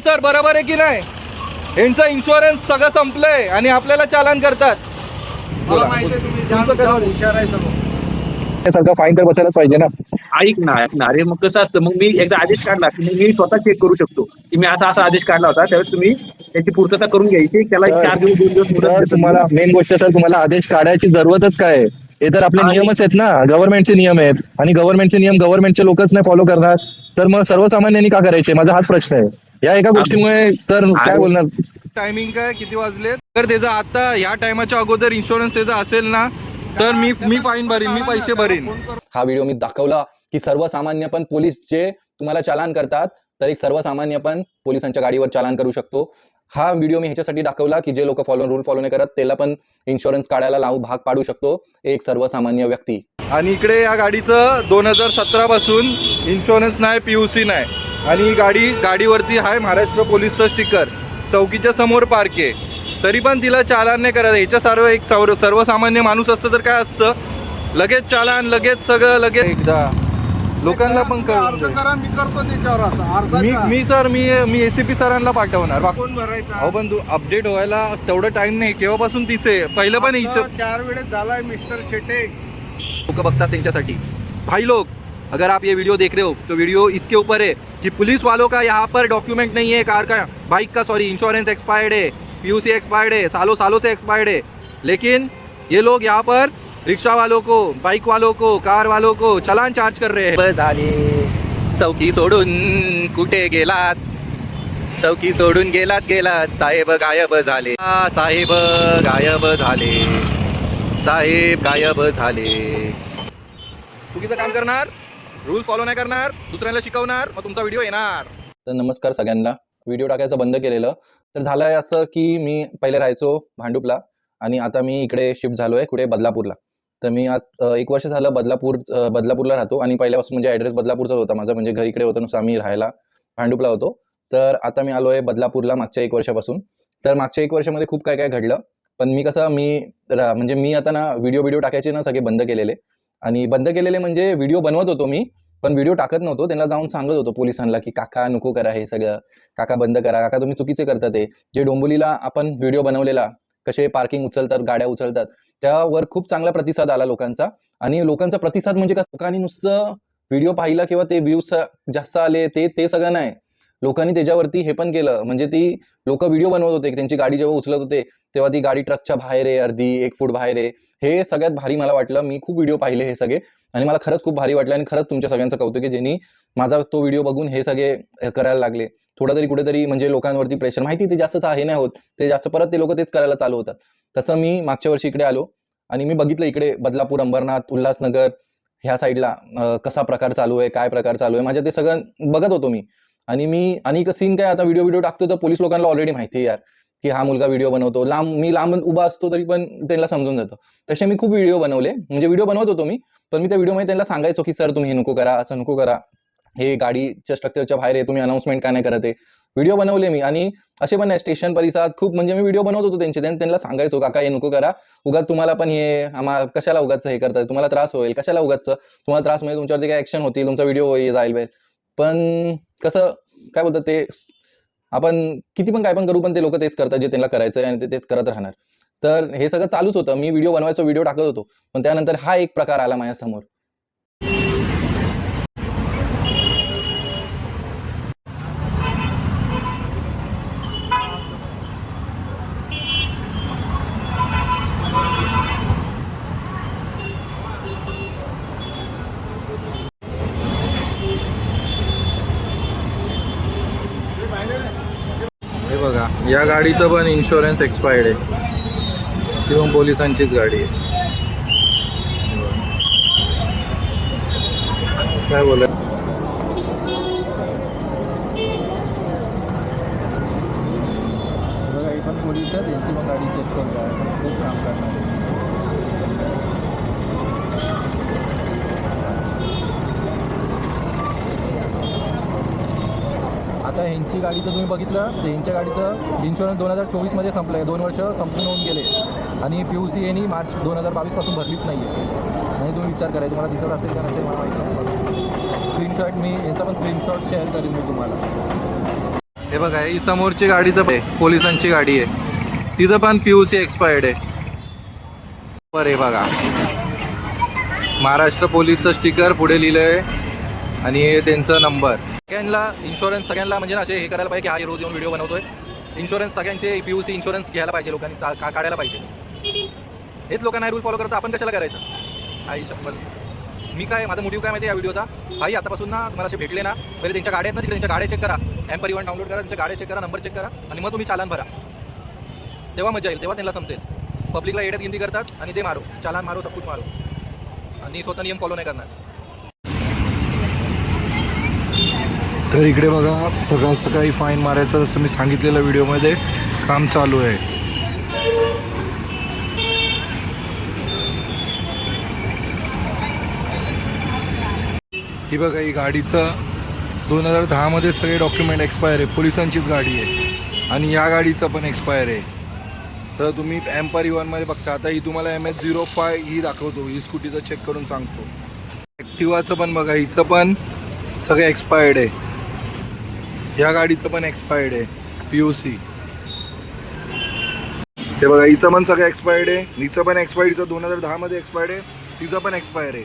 Sir बरोबर आहे की नाही? यांचा इन्शुरन्स सगळं संपलंय आणि आपल्याला चालान करतात. मला माहिती आहे तुम्ही जाम हुशार आहे सगळं. सारखा फाईन तर बसायलाच पाहिजे ना. ऐक ना अरे मग कसं असतं, मग मी एकदा आदेश काढला की मग मी स्वतः चेक करू शकतो की मी असा आदेश काढला होता, त्यावेळेस तुम्ही त्याची पूर्तता करून घ्यायची. त्याला 4 दिवस 2 दिवस मुदत तर देतो. तुम्हाला मेन गोष्ट सर, तुम्हाला आदेश काढायची जरूरतच काय आहे? हे तर आपले नियमच आहेत ना, गव्हर्नमेंटचे नियम आहेत. आणि गव्हर्नमेंटचे नियम गव्हर्नमेंटचे लोकच नाही फॉलो करणार तर मग सर्वसामान्यांनी का करायचे? माझा हाच प्रश्न आहे. या एका गोष्टीमुळे तर काय बोलणार. टायमिंग काय किती वाजले? तर त्याचा आता या टायमाच्या अगोदर इन्शुरन्स त्याचा असेल ना तर मी फाईन भरीन, मी पैसे भरीन. हा व्हिडिओ मी दाखवला की सर्वसामान्य पण पोलीस जे तुम्हाला चालान करतात, तर एक सर्वसामान्य पण पोलिसांच्या गाडीवर चालान करू शकतो. हा व्हिडिओ मी ह्याच्यासाठी दाखवला की जे लोक रूल फॉलो नाही करत त्याला पण इन्शुरन्स काढायला भाग पाडू शकतो एक सर्वसामान्य व्यक्ती. आणि इकडे या गाडीचं 2017 पासून इन्शुरन्स नाही, PUC नाही. आणि ही गाडीवरती आहे महाराष्ट्र पोलीसचं स्टिकर. चौकीच्या समोर पार्क आहे, तरी पण तिला चालान नाही करत. ह्याच्या एक सर्वसामान्य माणूस असतं तर काय असतं, लगेच चालान, लगेच सगळं, लगेच एकदा लोकांना पण अर्ज करा, मी करतो त्याच्यावर असं अर्ज. मी ACP सरांना पाठवणार. कोण भरायचा? अहो पण तू अपडेट व्हायला तेवढं टाइम नाही. केव्हापासून तिचे पहिलं पण हिचं 4 वेळेस झालाय मिस्टर शेटे. लोग बगता त्यांच्यासाठी. भाई लोग, अगर आप ये वीडियो देख रहे हो तो वीडियो इसके ऊपर है कि पुलिस वालों का यहाँ पर डॉक्यूमेंट नहीं है, कार का, बाइक का, सॉरी, इंश्योरेंस एक्सपायर्ड है, PUC एक्सपायर्ड है, सालों से एक्सपायर्ड है. लेकिन ये लोग यहाँ पर रिक्शा वालों को, बाइक वालों को, कार वालों को चालान चार्ज कर रहे हैं. झाले चौकी सोडून कुठे गेलात, चौकी सोडून गेलात साहेब गायब झाले, साहेब गायब झाले, साहेब गायब झाले. चुकीचं काम करणार, रूल्स फॉलो नाही करणार, दुसऱ्याला शिकवणार, मग तुमचा व्हिडिओ येणार. तर नमस्कार सगळ्यांना. व्हिडिओ टाकायचं बंद केलेलं तर झालं आहे असं की मी पहिले राहायचो भांडुपला आणि आता मी इकडे शिफ्ट झालो आहे कुठे बदलापूरला. तर मी आज 1 वर्ष झालं बदलापूरला राहतो आणि पहिल्यापासून म्हणजे ॲड्रेस बदलापूरचाच होता माझा, म्हणजे घर इकडे होतं नुसतं, आम्ही राहायला भांडुपला होतो. तर आता मी आलो आहे बदलापूरला मागच्या 1 वर्षापासून. तर मागच्या 1 वर्षामध्ये खूप काय काय घडलं, पण मी आता ना व्हिडिओ टाकायचे ना सगळे बंद केलेले. आणि बंद केलेले म्हणजे व्हिडिओ बनवत होतो मी, पण व्हिडिओ टाकत नव्हतो. त्यांना जाऊन सांगत होतो पोलिसांना की काका नको करा हे सगळं, काका बंद करा, काका तुम्ही चुकीचे करतात. ते जे डोंबिवलीला आपण व्हिडिओ बनवलेला कसे पार्किंग उचलतात, गाड्या उचलतात, त्यावर खूप चांगला प्रतिसाद आला लोकांचा. आणि लोकांचा प्रतिसाद म्हणजे का, लोकांनी नुसतं व्हिडिओ पाहिला किंवा ते व्ह्यूज जास्त आले ते सगळं नाही, लोकांनी त्याच्यावरती हे पण केलं. म्हणजे ती लोक व्हिडिओ बनवत होते, त्यांची गाडी जेव्हा उचलत होते तेव्हा ती गाडी ट्रकच्या बाहेर आहे, अर्धी 1 फूट बाहेर आहे. हे सगळ्यात भारी मला वाटलं. मी खूप व्हिडिओ पाहिले हे सगळे आणि मला खरंच खूप भारी वाटलं. आणि खरंच तुमच्या सगळ्यांचं कौतुक आहे ज्यांनी माझा तो व्हिडिओ बघून हे सगळे करायला लागले. थोडं तरी कुठेतरी म्हणजे लोकांवरती प्रेशर, माहिती ते जास्त हे नाही होत, ते जास्त परत ते लोक तेच करायला चालू होतात. तसं मी मागच्या वर्षी इकडे आलो आणि मी बघितलं इकडे बदलापूर, अंबरनाथ, उल्हासनगर ह्या साईडला कसा प्रकार चालू आहे, काय प्रकार चालू आहे, माझ्या ते सगळं बघत होतो मी. आणि एक सीन काय, आता व्हिडिओ टाकतो तर पोलीस लोकांना ऑलरेडी माहिती आहे यार की हा मुलगा व्हिडिओ बनवतो. मी लांब उभा असतो तरी पण त्यांना समजून जातं. तसे मी खूप व्हिडिओ बनवले, म्हणजे व्हिडिओ बनवत होतो मी, पण मी त्या व्हिडिओमध्ये त्यांना सांगायचो की सर तुम्ही हे नको करा, असं नको करा, हे गाडीच्या स्ट्रक्चरच्या बाहेर आहे, तुम्ही अनाउन्समेंट का नाही करत आहे. व्हिडिओ बनवले मी. आणि असे पण स्टेशन परिसरात खूप, म्हणजे मी व्हिडिओ बनवत होतो त्यांना सांगायचो काका हे नको करा, उगाच तुम्हाला पण हे कशाला उगाच हे करताय, तुम्हाला त्रास होईल, कशाला उगाच तुम्हाला त्रास म्हणजे तुमच्यावरती काय ॲक्शन होतील, तुमचा व्हिडिओ जाईल. पण कसं काय बोलतात ते, आपण किती पण काय पण करू पण ते लोक तेच करतात जे त्यांना करायचं आहे आणि ते तेच करत राहणार. तर हे सगळं चालूच होतं. मी व्हिडिओ बनवायचो, व्हिडिओ टाकत होतो, पण त्यानंतर हा एक प्रकार आला माझ्यासमोर. हे बघा, या गाडीचं पण इन्शुरन्स एक्सपायर्ड आहे. ती पण पोलिसांचीच गाडी आहे. काय बोला, बघा ही पण पोलीस आहे, त्यांची पण गाडी चेक करतो आहे, तेच काम करणार. आता ह्यांची गाडी तर तुम्ही बघितलं, तर ह्यांच्या गाडीचं इन्शुरन्स 2024मध्ये संपलं आहे, 2 वर्ष संपून होऊन गेले. आणि PUC यांनी मार्च 2022 पासून भरलीच नाही आहे. आणि तुम्ही विचार करा, तुम्हाला दिसत असेल का नसेल मला माहीत नाही. स्क्रीनशॉट मी यांचा पण स्क्रीनशॉट शेअर करीन मी तुम्हाला. हे बघा ही समोरची गाडीचं पोलिसांची गाडी आहे, तिथं पण PUC एक्सपायर्ड आहे. बरं हे बघा महाराष्ट्र पोलीसचं स्टिकर पुढे लिहिलं आहे आणि हे त्यांचा नंबर. सगळ्यांना इन्शुरन्स सगळ्यांना म्हणजे असे हे करायला पाहिजे की हा रोज येऊन व्हिडिओ बनवतोय. इन्शुरन्स सगळ्यांचे PUC इन्शुरन्स घ्यायला पाहिजे लोकांनी, काढायला पाहिजे. हेच लोकांना रूल फॉलो करता आपण कशाला करायचं. आई शपथ. मी काय माझा मोटिव्ह काय माहिती या व्हिडिओचा भाई, आतापासून ना तुम्हाला असे भेटले ना पहिले त्यांच्या गाड्या आहेत ना तिकडे त्यांच्या गाड्या चेक करा, M परिवहन डाउनलोड करा, त्यांच्या गाड्या चेक करा, नंबर चेक करा आणि मग तुम्ही चालान भरा. तेव्हा मजा येईल, तेव्हा त्यांना समजेल. पब्लिकला येड्यात गिनती करतात आणि ते मारो चालान मारो सब कुछ मारो आणि स्वतः नियम फॉलो नाही करणार. तर इकडे बघा सकाळी फाईन मारायचं जसं मी सांगितलेलं व्हिडिओमध्ये काम चालू आहे. ही बघा ही गाडीचं 2010 सगळे डॉक्युमेंट एक्सपायर आहे, पोलिसांचीच गाडी आहे आणि या गाडीचं पण एक्सपायर आहे. तर तुम्ही M परिवहनमध्ये बघता. आता ही तुम्हाला MS05 ही दाखवतो, ही स्कूटीचं चेक करून सांगतो. ॲक्टिवाचं पण बघा, हिचं पण सगळं एक्सपायर्ड आहे, या गाडीचं पण एक्सपायर्ड आहे PUC. ते बघा हिचं पण सगळं एक्सपायर्ड आहे, हिचं पण एक्सपायर्ड, हिचं 2010 एक्सपायर्ड आहे, तिचं पण एक्सपायर आहे.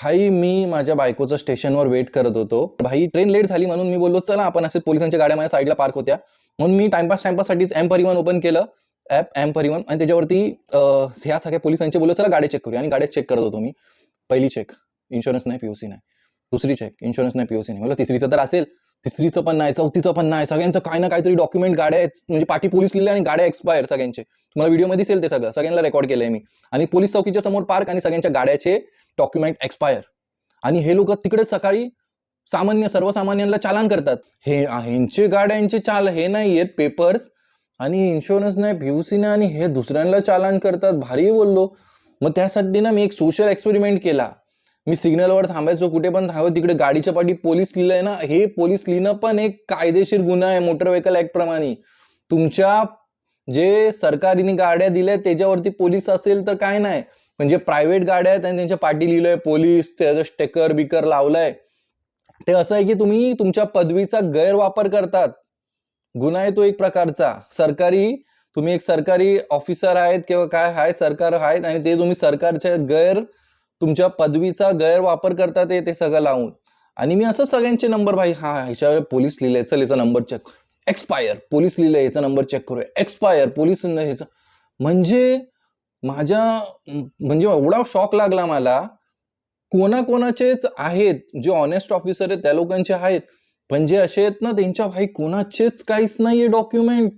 भाई मी माझ्या बायकोचं स्टेशनवर वेट करत होतो. भाई ट्रेन लेट झाली म्हणून मी बोललो चला आपण असे पोलिसांच्या गाड्या माझ्या साईडला पार्क होत्या म्हणून मी टाइमपाससाठीच M परिवहन ओपन केलं ॲप M परिवहन आणि त्याच्यावरती ह्या सगळ्या पोलिसांचे बोललो चला गाड्या चेक करूया आणि गाड्या चेक करत होतो मी. पहिली चेक इन्शुरन्स नाही PUC नाही, दुसरी चेक इन्शुरन्स नाही PUC नाही, मला तिसरीचं तर असेल, तिसरीचं पण नाही, चौथीचं पण नाही, सगळ्यांचं काय ना काहीतरी डॉक्युमेंट गाड्या म्हणजे पाठी पोलीस लिहिले आणि गाड्या एक्सपायर सगळ्यांचे. तुम्हाला व्हिडिओमध्ये दिसेल ते सगळ्यांना रेकॉर्ड केलंय मी. आणि पोलीस चौकीच्या समोर पार्क आणि सगळ्यांच्या गाड्याचे डॉक्युमेंट एक्सपायर. आणि हे लोक तिकडे सकाळी सर्वसामान्यांना चालान करतात. ह्यांचे गाड्यांचे हे नाही आहेत पेपर्स आणि इन्शुरन्स नाही PUC नाही आणि हे दुसऱ्यांना चालान करतात. भारी बोललो. मग त्यासाठी ना मी एक सोशल एक्सपेरिमेंट केला. मी सिग्नलवर थांबायचो, कुठे पण थांबायचो, तिकडे गाडीच्या पाठी पोलीस लिहिलंय ना, हे पोलीस लिहिणं पण एक कायदेशीर गुन्हा आहे मोटर व्हेकल ऍक्ट प्रमाणे. तुमच्या जे सरकारने गाड्या दिल्या त्याच्यावरती पोलीस असेल तर काय नाही, म्हणजे प्रायव्हेट गाड्या आहेत आणि त्यांच्या पाठी लिहिलंय पोलीस, त्याचं स्टिकर बिकर लावलंय, ते असं आहे की तुम्ही तुमच्या पदवीचा गैरवापर करतात. गुन्हा आहे तो एक प्रकारचा. तुम्ही एक सरकारी ऑफिसर आहेत किंवा काय आहे, सरकार आहेत आणि ते तुम्ही सरकारच्या तुमच्या पदवीचा गैरवापर करतात ते सगळं लावून. आणि मी असं सगळ्यांचे नंबर भाई ह्याच्यावर पोलीस लिहिलंय, चल याचा नंबर चेक, एक्सपायर, पोलीस लिहिलंय याचा नंबर चेक करूया, एक्सपायर, पोलीस ह्याचा. म्हणजे एवढा शॉक लागला मला. कोणाकोणाचेच आहेत जे ऑनेस्ट ऑफिसर आहेत त्या लोकांचे आहेत, पण जे असे आहेत ना त्यांच्या भाई कोणाचेच काहीच नाहीये डॉक्युमेंट.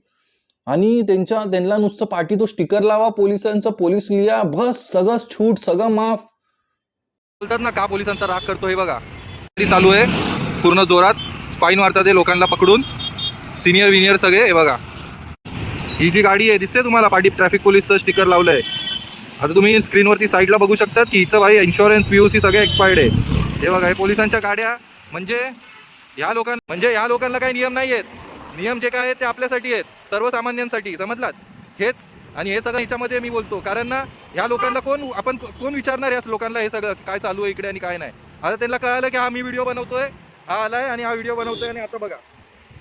आणि त्यांना नुसतं पाठी तो स्टिकर लावा पोलिसांचा, पोलीस लिहा, बस सगळं छूट, सगळं माफ. बोलतात ना का पोलिसांचा राग करतो. हे बघा चालू आहे पूर्ण जोरात, फाईन मारतात ते लोकांना पकडून, सिनियर विनियर सगळे. हे बघा ही जी गाडी आहे दिसते तुम्हाला पाठी ट्रॅफिक पोलीसचं स्टिकर लावलंय. आता तुम्ही स्क्रीनवरती साईडला बघू शकता की हिचं भाई इन्शुरन्स PUC सगळे एक्सपायर्ड आहे. हे बघा हे पोलिसांच्या गाड्या. म्हणजे ह्या लोकांना काही नियम नाही आहेत. नियम जे काय आहेत ते आपल्यासाठी आहेत, सर्वसामान्यांसाठी, समजलात. हेच आणि हे सगळं ह्याच्यामध्ये मी बोलतो, कारण ना ह्या लोकांना कोण विचारणार याच लोकांना हे सगळं काय चालू आहे इकडे आणि काय नाही. आता त्यांना कळालं की हा मी व्हिडिओ बनवतोय, हा आलाय आणि हा व्हिडिओ बनवतोय आणि आता बघा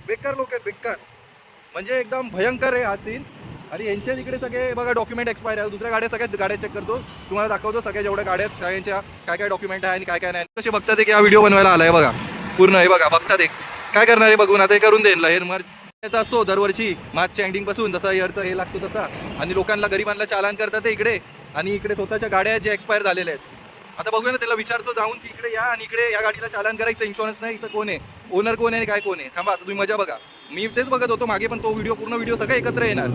बेकार लोक आहेत, बेकार म्हणजे एकदम भयंकर आहे हा सीन. आणि यांच्या तिकडे सगळे बघा डॉक्युमेंट एक्सपायर आहे. दुसऱ्या सगळ्या गाड्या चेक करतो, तुम्हाला दाखवतो सगळ्या जेवढ्या गाड्या आहेत सगळ्यांच्या काय काय डॉक्युमेंट आहे आणि काय काय नाही. कसे बघतात की हा व्हिडिओ बनवायला आलाय बघा पूर्ण. हे बघा बघतात एक काय करणार आहे बघून, आता हे करून देईल हेर मार्च असतो दरवर्षी मार्चच्या एंडिंग पासून, जसा इयरचा हे लागतो तसा. आणि लोकांना गरिबांना चालान करतात ते इकडे, आणि इकडे स्वतःच्या गाड्या जे एक्सपायर झालेल्या आहेत. आता बघूया ना, त्याला विचारतो जाऊन की इकडे या आणि इकडे या गाडीला चालान करायचं, इन्शुरन्स नाही, इथं कोण आहे, ओनर कोण आहे आणि काय कोण आहे. थांबा तुम्ही मजा बघा, मी तेच बघत होतो मागे, पण तो पूर्ण व्हिडिओ सगळं एकत्र येणार.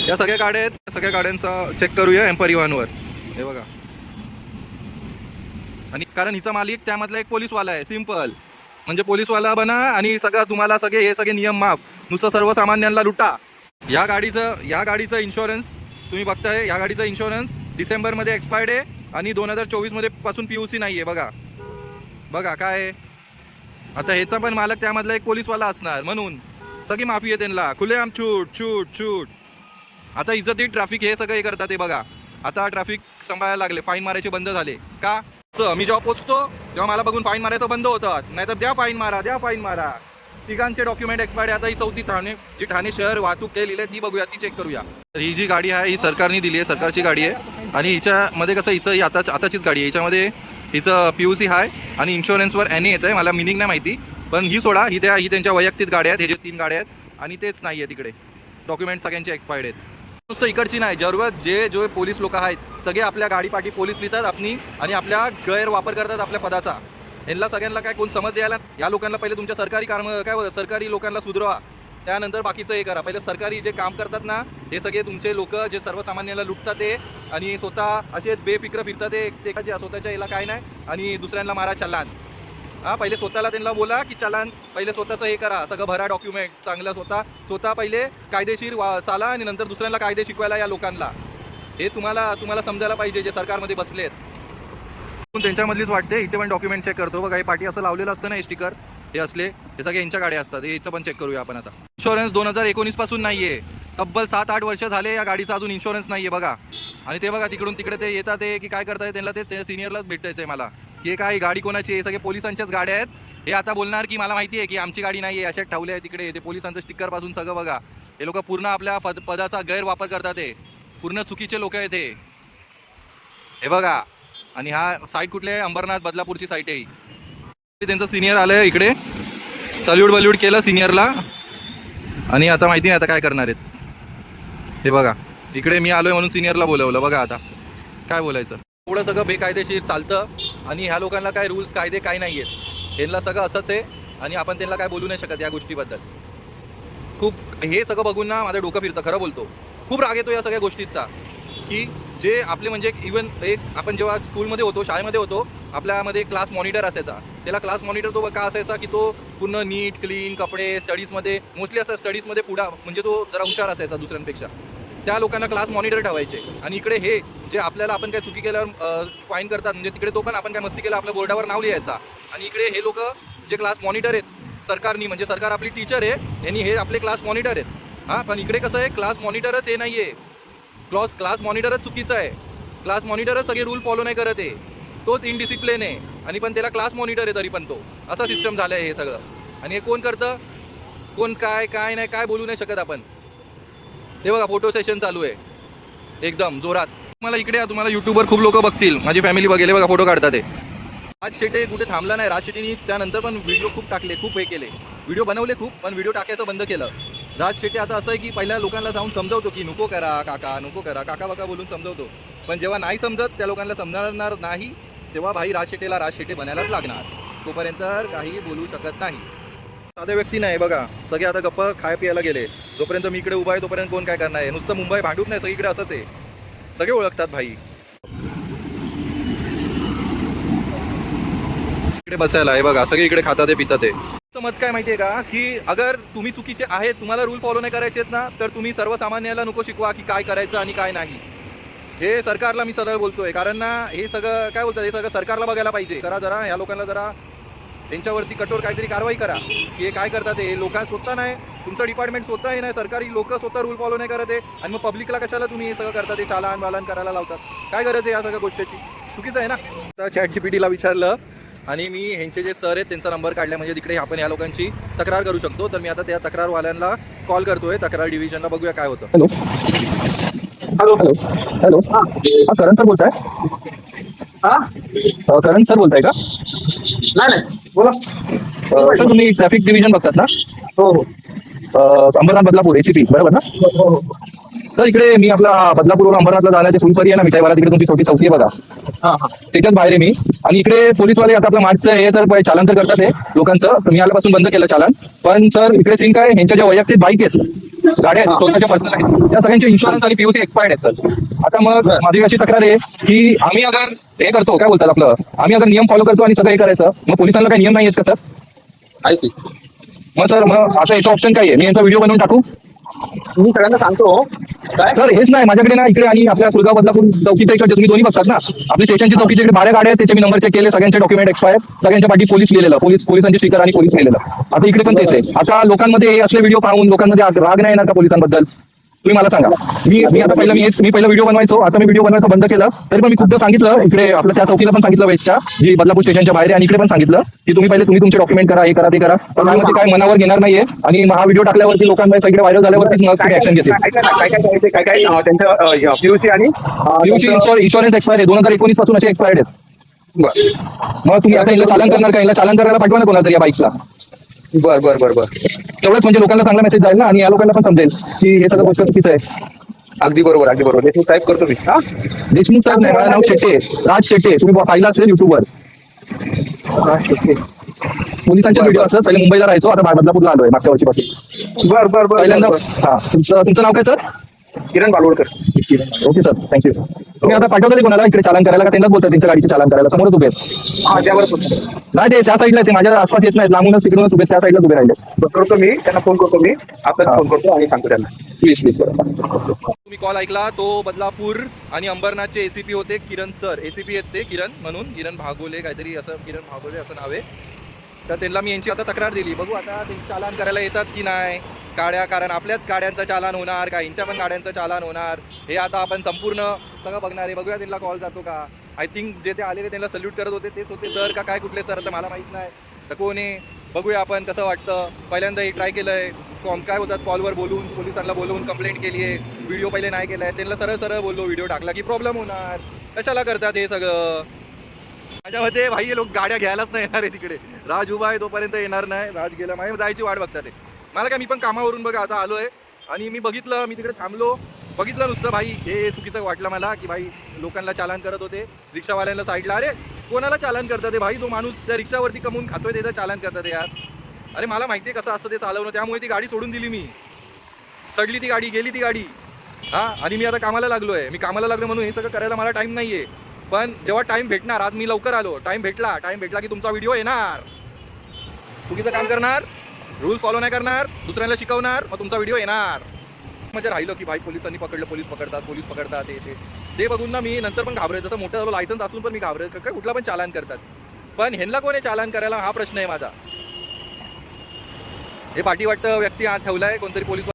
या सगळ्या गाड्या आहेत, सगळ्या गाड्यांचा चेक करूया M परिवहनवर. हे बघा, आणि कारण हिचा मालिक त्यामधला एक पोलीसवाला आहे, सिंपल. म्हणजे पोलीसवाला बना आणि सगळं तुम्हाला हे सगळे नियम माफ, नुसतं सर्वसामान्यांना लुटा. या गाडीचं इन्शुरन्स तुम्ही बघताय, या गाडीचं इन्शुरन्स डिसेंबरमध्ये एक्सपायर्ड आहे आणि 2024 पासून PUC नाही आहे. बघा काय आहे. आता ह्याचा पण मालक त्यामधला एक पोलीसवाला असणार, म्हणून सगळी माफी आहे त्यांना, खुलेआम छूट. आता इज्जती ट्रॅफिक हे सगळं हे करतात ते बघा. आता ट्रॅफिक सांभाळायला लागले, फाईन मारायचे बंद झाले. का मी जेव्हा पोचतो तेव्हा मला बघून फाईन मारायचं बंद होतात, नाहीतर द्या फाईन मारा. तिघांचे डॉक्युमेंट एक्सपायर्ड आहे. आता ही चौथी जी ठाणे शहर वाहतूक ते लिहिले ती बघूया, ती चेक करूया. तर ही जी गाडी आहे ही सरकारने दिली आहे, सरकारची गाडी आहे. आणि हिच्यामध्ये कसं हिचं ही आताचीच गाडी आहे. हिच्यामध्ये हिचं PUC आहे आणि इन्शुरन्सवर NA येतं आहे. मला मिनिंग नाही माहिती, पण ही सोडा, ही त्यांच्या वैयक्तिक गाड्या आहेत. हे जे 3 गाड्या आहेत आणि तेच नाही आहे तिकडे. डॉक्युमेंट सगळ्यांचे एक्सपायर्ड आहेत. नुसतं इकडची नाही, जरूरत जे पोलीस लोक आहेत सगळे आपल्या गाडीपाठी पोलीस लिहितात आपली आणि आपल्या गैरवापर करतात आपल्या पदाचा. यांना सगळ्यांना काय कोण समज द्यायला? या लोकांना पहिले तुमच्या सरकारी सरकारी लोकांना सुधरवा, त्यानंतर बाकीचं हे करा. पहिले सरकारी जे काम करतात ना हे सगळे तुमचे लोक जे सर्वसामान्याला लुटतात ते आणि स्वतः असे बेफिक्र फिरतात ते स्वतःच्या याला काय नाही आणि दुसऱ्यांना मारा चलान. हां, पहिले स्वतःला त्यांना बोला की चलान, पहिले स्वतःचं हे करा, सगळं भरा डॉक्युमेंट चांगलं, स्वतः पहिले कायदेशीर चाला आणि नंतर दुसऱ्यांना कायदे शिकवायला या लोकांना. हे तुम्हाला समजायला पाहिजे जे सरकारमध्ये बसलेत. त्यांच्यामधलीच वाटते. हिचे पण डॉक्युमेंट चेक करतो बघा. हे पाठी असं लावलेलं असतं ना, हे स्टिकर, हे असले हे सगळे यांच्या गाड्या असतात. हिचं पण चेक करूया आपण आता. इन्शुरन्स 2019 पासून नाही आहे. तब्बल 7-8 वर्ष झाले या गाडीचा अजून इन्शुरन्स नाही आहे बघा. आणि ते बघा तिकडून तिकडे ते येतात ते की काय करताय, त्यांना ते सिनियरलाच भेटायचं आहे मला. हे काय गाडी कोणाची आहे? सगळे पोलिसांच्याच गाड्या आहेत. हे आता बोलणार की मला माहिती आहे की आमची गाडी नाही आहे, अशात ठेवले आहे तिकडे. ते पोलिसांचं स्टिकरपासून सगळं बघा. हे लोक पूर्ण आपल्या पदाचा गैरवापर करतात. ते पूर्ण चुकीचे लोक आहेत हे बघा. आणि हा साईट कुठली आहे? अंबरनाथ बदलापूरची साईट आहे ही. त्यांचं सिनियर आलं आहे इकडे, सल्यूट केलं सिनियरला. आणि आता माहिती नाही आता काय करणार आहेत. हे बघा इकडे मी आलो आहे म्हणून सिनियरला बोलवलं. बघा आता काय बोलायचं. एवढं सगळं बेकायदेशीर चालतं आणि ह्या लोकांना काय रूल्स कायदे काय नाही आहेत. यांना सगळं असंच आहे आणि आपण त्यांना काय बोलू नाही शकत या गोष्टीबद्दल. खूप हे सगळं बघून ना माझं डोकं फिरतं, खरं बोलतो. खूप राग येतो या सगळ्या गोष्टीचा की जे आपले म्हणजे इवन एक आपण जेव्हा स्कूलमध्ये होतो, शाळेमध्ये होतो, आपल्यामध्ये क्लास मॉनिटर असायचा. त्याला क्लास मॉनिटर तो का असायचा की तो पूर्ण नीट क्लीन कपडे, स्टडीजमध्ये मोस्टली असं स्टडीजमध्ये पुढा म्हणजे तो जरा हुशार असायचा दुसऱ्यांपेक्षा. त्या लोकांना क्लास मॉनिटर ठेवायचे. आणि इकडे हे जे आपल्याला आपण काय चुकी केल्यावर फाईन करतात, म्हणजे तिकडे तो पण आपण काय मस्ती केलं आपल्या बोर्डावर नाव लिहायचा. आणि इकडे हे लोक जे क्लास मॉनिटर आहेत सरकारनी, म्हणजे सरकार आपली टीचर आहे, यांनी हे आपले क्लास मॉनिटर आहेत. हां, पण इकडे कसं आहे, क्लास मॉनिटरच हे नाही आहे. क्लास मॉनिटरच चुकीचं आहे. क्लास मॉनिटरच सगळे रूल फॉलो नाही करत आहे. तोच इनडिसिप्लिन आहे आणि पण त्याला क्लास मॉनिटर आहे तरी पण तो. असा सिस्टम झालं आहे हे सगळं. आणि हे कोण करतं, कोण काय नाही काय बोलू नाही शकत आपण. ते बघा फोटो सेशन चालू आहे एकदम जोरात. मला इकडे तुम्हाला यूट्यूबवर खूप लोक बघतील, माझी फॅमिली बघेल बघा फोटो काढतात. राज शेटे कुठे थांबला नाही. राज शेट्टीनी त्यानंतर पण व्हिडिओ खूप टाकले, खूप हे केले, व्हिडिओ बनवले खूप, पण व्हिडिओ टाकायचं बंद केलं. राज शेट्टी आता असं आहे की पहिल्या लोकांना जाऊन समजवतो की नको करा काका, नको करा काका बाका बोलून समजवतो. पण जेव्हा नाही समजत, त्या लोकांना समजणार नाही, तेव्हा भाई राज शेट्टीला राज शेट्टी बनायलाच लागणार. तोपर्यंत काही बोलू शकत नाही. साधे व्यक्ती नाही बघा, सगळे आता गप्प खाय प्यायला गेले. जोपर्यंत मी इकडे उभा आहे तोपर्यंत कोण काय करणार आहे. नुसतं मुंबई भांडूप नाही, सगळीकडे असंच आहे. सगळे ओळखतात भाई. इकडे बसायला आहे बघा, सगळे इकडे खातात पितात आहे. मत काय माहितीये का की अगर तुम्ही चुकीचे आहेत, तुम्हाला रूल फॉलो नाही करायचे आहेत ना, तर तुम्ही सर्वसामान्याला नको शिकवा की काय करायचं आणि काय नाही. हे सरकारला मी सरळ बोलतोय, कारण ना हे सगळं काय बोलतात, हे सगळं सरकारला बघायला पाहिजे. जरा ह्या लोकांना जरा त्यांच्यावरती कठोर काहीतरी कारवाई करा की हे काय करतात. हे लोक स्वतः नाही, तुमचं डिपार्टमेंट स्वतः हे नाही, सरकारी लोक स्वतः रूल फॉलो नाही करत आहे आणि मग पब्लिकला कशाला तुम्ही हे सगळं करता, ते चालान करायला लावतात. काय गरज आहे या सगळ्या गोष्टीची? चुकीचं आहे ना. तर ChatGPTला विचारलं आणि मी ह्यांचे जे सर आहेत त्यांचा नंबर काढला, म्हणजे तिकडे आपण या लोकांची तक्रार करू शकतो. तर मी आता त्या तक्रारवाल्यांना कॉल करतोय, तक्रार डिव्हिजनला, बघूया काय होतं. Hello hello hello hello. हां करण सर बोलताय? हा करण सर बोलताय का? नाही बोला. सर तुम्ही ट्रॅफिक डिव्हिजन बघतात ना? हो हो अंबरनाथ बदलापूर ACP बरोबर ना? हो हो. तर इकडे मी आपला बदलापूरवरून अंबरनाथला जाण्याचे फुलपरी आहे ना मिठाईवाला, तिकडे तुमची छोटी चौकी आहे बघा. हां हां. त्याच्याच बाहेर आहे मी. आणि इकडे पोलीसवाले आता आपलं मार्चचं हे तर चालन तर करतात हे लोकांचं. मी आल्यापासून बंद केलं चालन. पण सर इकडे सिंक आहे, ह्यांच्या ज्या वैयक्तिक बाईक आहेत, गाड्या आहेत, स्वतःच्या पर्सनल आहेत, त्या सगळ्यांचे इन्शुरन्स आणि PUC एक्सपायर्ड आहेत सर. आता मग माझी अशी तक्रार आहे की आम्ही अगर हे करतो, काय बोलतात आपलं, आम्ही अगर नियम फॉलो करतो आणि सगळं हे करायचं, मग पोलिसांना काही नियम नाही आहेत का सर? ऐक मग सर मग आता याचा ऑप्शन काय आहे? मी यांचा व्हिडिओ बनवून टाकू? मी सगळ्यांना सांगतो काय सर हेच नाही माझ्याकडे ना, इकडे आणि आपल्या कुलगाव बदलापूर चौकीच्या इकडे तुम्ही दोन्ही बघतात ना, आपली स्टेशनची चौकीच्या इकडे 12 गाड्या आहेत, त्याचे मी नंबर चेक केले, सगळ्यांचे डॉक्युमेंट एक्सपायर, सगळ्यांच्या पाठी पोलीस लिहिलेलं, पोलिसांचे स्टिकर आणि पोलीस लिहिलेलं. आता इकडे पण तेच आहे. आता लोकांमध्ये हे असले व्हिडिओ पाहून लोकांमध्ये राग नाही येणार का पोलिसांबद्दल? तुम्ही मला सांगा. मी आता पहिला व्हिडिओ बनवायचो, आता मी व्हिडिओ बनवायचं बंद केलं. तरी पण मी खूपदा सांगितलं, इकडे आपल्या त्या चौकीला पण सांगितलं, वेस्टच्या जी बदलापूर स्टेशनच्या बाहेर आहे, आणि इकडे पण सांगितलं की तुम्ही तुमचे डॉक्युमेंट करा, हे करा ते करा. पण आम्ही ते काय मनावर घेणार नाहीये, आणि हा व्हिडिओ टाकल्यावरती लोकांमध्ये सगळे व्हायरल झाल्यावरतीच मग तुम्ही ऍक्शन घेतील. काय त्यांचं पीयूसी आणि इन्शुरन्स एक्सपायर आहे, 2019 पासून असे एक्सपायर्ड आहेत. मग तुम्ही आता याला चालन करणार का? याला चालन करायला पाठवा ना कोणाला तरी या बाईक्सला. बर तेवढंच म्हणजे लोकांना चांगला मेसेज जाईल ना, आणि या लोकांना पण समजेल की हे सगळं गोष्ट चुकीचं आहे. अगदी बरोबर देशमुख साहेब करतो मी. देशमुख साहेब नाही, माझं नाव शेट्टे, राज शेट्टे. तुम्ही पाहिलं असेल युट्यूबवर. पोलिसांचे व्हिडिओ असतात. पहिले मुंबईला राहायचो, आता बदलापूरला आलोय मागच्या वर्षीपासून. बर पहिल्यांदा हा तुमचं नाव काय sir? Kiran Balwadkar. Okay sir, thank you. तुम्ही आता पाठवता कोणाला इकडे चालन करायला, का त्यांनाच बोलतात त्यांच्या गाडीचे चालन करायला? समोरच उभे आहेत. त्यावर नाही, ते त्या साईडला ते माझ्या आसपास येत नाहीत, लांबूनच तिकडूनच उभे, त्या साईडलाच उभे राहिले. करतो मी त्यांना, फोन करतो मी आता, फोन करतो आणि सांगतो त्यांना. प्लीज तुम्ही कॉल ऐकला तो बदलापूर आणि अंबरनाथचे एसीपी होते, किरण सर. एसीपी आहेत ते, किरण म्हणून, किरण भागोले काहीतरी असं, किरण भागोले असं नाव आहे. तर त्यांना मी यांची आता तक्रार दिली. बघू आता ते चालान करायला येतात की नाही गाड्या, कारण आपल्याच गाड्यांचं चालान होणार का यांच्या पण गाड्यांचं चालान होणार, हे आता आपण संपूर्ण सगळं बघणार आहे. बघूया त्यांना कॉल जातो का. आय थिंक जे ते आलेले त्यांना सल्यूट करत होते तेच होते सर, का काय कुठले सर, आता मला माहीत नाही. तर कोण आहे बघूया आपण कसं वाटतं. पहिल्यांदा हे ट्राय केलं आहे, काय होतात कॉलवर बोलून, पोलिसांना बोलवून कंप्लेंट केली आहे. व्हिडिओ पहिले नाही केला आहे, त्यांना सरळ सरळ बोललो व्हिडिओ टाकला की प्रॉब्लेम होणार, कशाला करतात हे सगळं. माझ्या मते भाई हे लोक गाड्या घ्यायलाच नाही येणार आहे तिकडे. राज उभा आहे तोपर्यंत येणार नाही, राज गेला माझी जायची वाट बघतात. मला काय, मी पण कामावरून बघा आता आलो आहे, आणि मी बघितलं, मी तिकडे थांबलो, बघितलं नुसतं भाई, हे चुकीचं वाटलं मला की भाई लोकांना चालान करत होते, रिक्षावाल्यांना साईडला. अरे कोणाला चालान करतात भाई, तो माणूस त्या रिक्षावरती कमवून खातोय त्याचं चालान करतात यार. अरे मला माहिती आहे कसं असतं ते चालवणं, त्यामुळे ती गाडी सोडून दिली मी. सडली ती गाडी, गेली ती गाडी. हां, आणि मी आता कामाला लागलो आहे. मी कामाला लागलो म्हणून हे सगळं करायला मला टाईम नाही आहे. पण जेव्हा टाईम भेटणार, आज मी लवकर आलो, टाईम भेटला की तुमचा व्हिडिओ येणार. चुकीचं काम करणार, रूल्स फॉलो नाही करणार, दुसऱ्यांना शिकवणार, मग तुमचा व्हिडिओ येणार. म्हणजे राहिलं की भाई पोलिसांनी पकडलं, पोलीस पकडतात ते बघून ना मी नंतर पण घाबरेल. जसं मोठं झालो लायसन्स असून पण मी घाबरेल, काय कुठला पण चालान करतात. पण ह्यांना कोण आहे चालान करायला, हा प्रश्न आहे माझा. हे पाठी वाटतं व्यक्ती आत ठेवलाय कोणतरी पोलीस.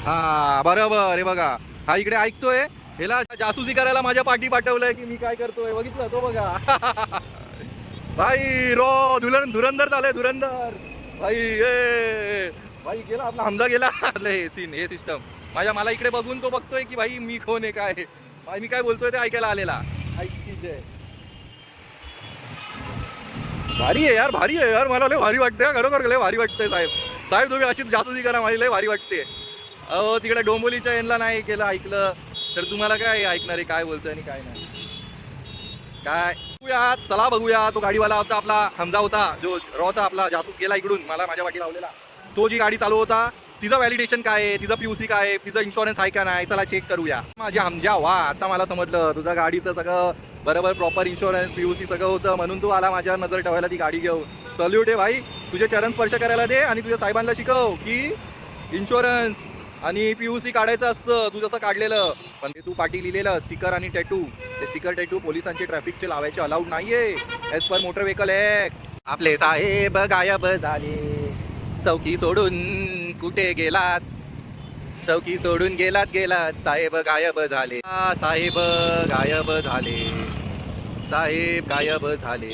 हां बरोबर, हे बघा हा इकडे ऐकतोय, ह्याला जासूसी करायला माझ्या पाठी पाठवलंय की मी काय करतोय. बघितलं तो बघा भाई, धुरंधर झालंय, धुरंधर भाई. ए भाई गेला आपला हमजा गेला. हे सीन, हे सिस्टम मला इकडे बघून तो बघतोय की भाई मी कोण आहे, काय भाई मी काय बोलतोय ते ऐकायला आलेला. भारी आहे यार, मला लय भारी वाटतंय, खरोखर लय भारी वाटतंय साहेब तुम्ही अशी जासूसी करा, माझी लय भारी वाटते. अहो तिकडे डोंबोलीच्या यांना नाही केलं, ऐकलं तर तुम्हाला काय ऐकणार आहे काय बोलतोय आणि काय नाही. काय चला बघूया. तो गाडीवाला होता आपला हमजा होता, जो रॉचा आपला जासूस गेला इकडून, मला माझ्या वाटी लावलेला. तो जी गाडी चालू होता तिचं व्हॅलिडेशन काय आहे, तिचं पीयूसी काय आहे, तिचं इन्शुरन्स आहे का नाही, चला चेक करूया. माझी हमजा वा, आता मला समजलं तुझं गाडीचं सगळं बरोबर प्रॉपर इन्शुरन्स पीयूसी सगळं होतं, म्हणून तू आला माझ्यावर नजर ठेवायला ती गाडी घेऊन. सल्यूट आहे भाई, तुझे चरण स्पर्श करायला दे आणि तुझ्या साहेबांना शिकव की इन्शुरन्स आणि पीयूसी काढायचं असतं तू जसं काढलेलं. पण ते तू पाठी लिहिलेलं स्टिकर आणि टॅटू, ते स्टिकर टॅटू पोलिसांचे ट्रॅफिकचे लावायचे अलाउड नाहीये as per motor vehicle act. आपले साहेब गायब झाले, चौकी सोडून कुठे गेलात, चौकी सोडून गेलात साहेब गायब झाले, साहेब गायब झाले, साहेब गायब झाले,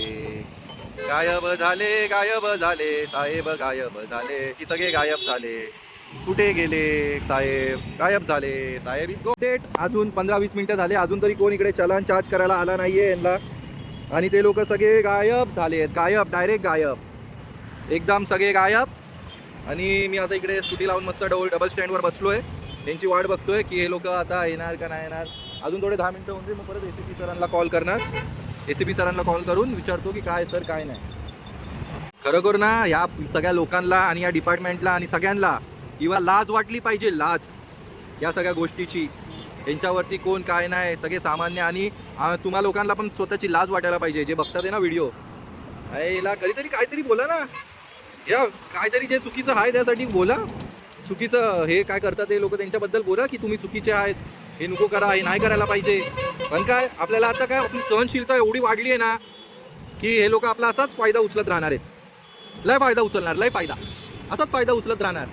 गायब झाले, गायब झाले, साहेब गायब झाले, की सगळे गायब झाले, कुठे गेले साहेब, गायब झाले साहेब. Is date. अजून 15-20 मिनिटं झाले, अजून तरी कोण इकडे चलन चार्ज करायला आला नाहीये यांना, आणि ते लोक सगळे गायब झालेत, गायब, डायरेक्ट गायब, एकदम सगळे गायब. आणि मी आता इकडे स्कूटी लावून मस्त डबल स्टँडवर बसलोय, त्यांची वाट बघतोय की हे लोक आता येणार का नाही येणार. अजून थोडे 10 मिनिटं होऊन मग परत एसीपी सरांना कॉल करणार, एसीपी सरांना कॉल करून विचारतो की काय सर काय नाही. खरोखर ना या सगळ्या लोकांना आणि या डिपार्टमेंटला आणि सगळ्यांना किंवा लाज वाटली पाहिजे, लाज या सगळ्या गोष्टीची. यांच्यावरती कोण काय नाही, सगळे सामान्य. आणि तुम्हा लोकांना पण स्वतःची लाज वाटायला पाहिजे जे बघतात आहे ना व्हिडिओ. याला कधीतरी काहीतरी बोला ना, या काहीतरी जे चुकीचं आहे त्यासाठी बोला. चुकीचं हे काय करतात ते लोक त्यांच्याबद्दल बोला की तुम्ही चुकीचे आहेत, हे नको करा, हे नाही करायला पाहिजे. पण काय आपल्याला आता काय आपली सहनशीलता एवढी वाढली आहे ना की हे लोक आपला असाच फायदा उचलत राहणार आहेत, लय फायदा उचलणार, लय फायदा, असाच फायदा उचलत राहणार.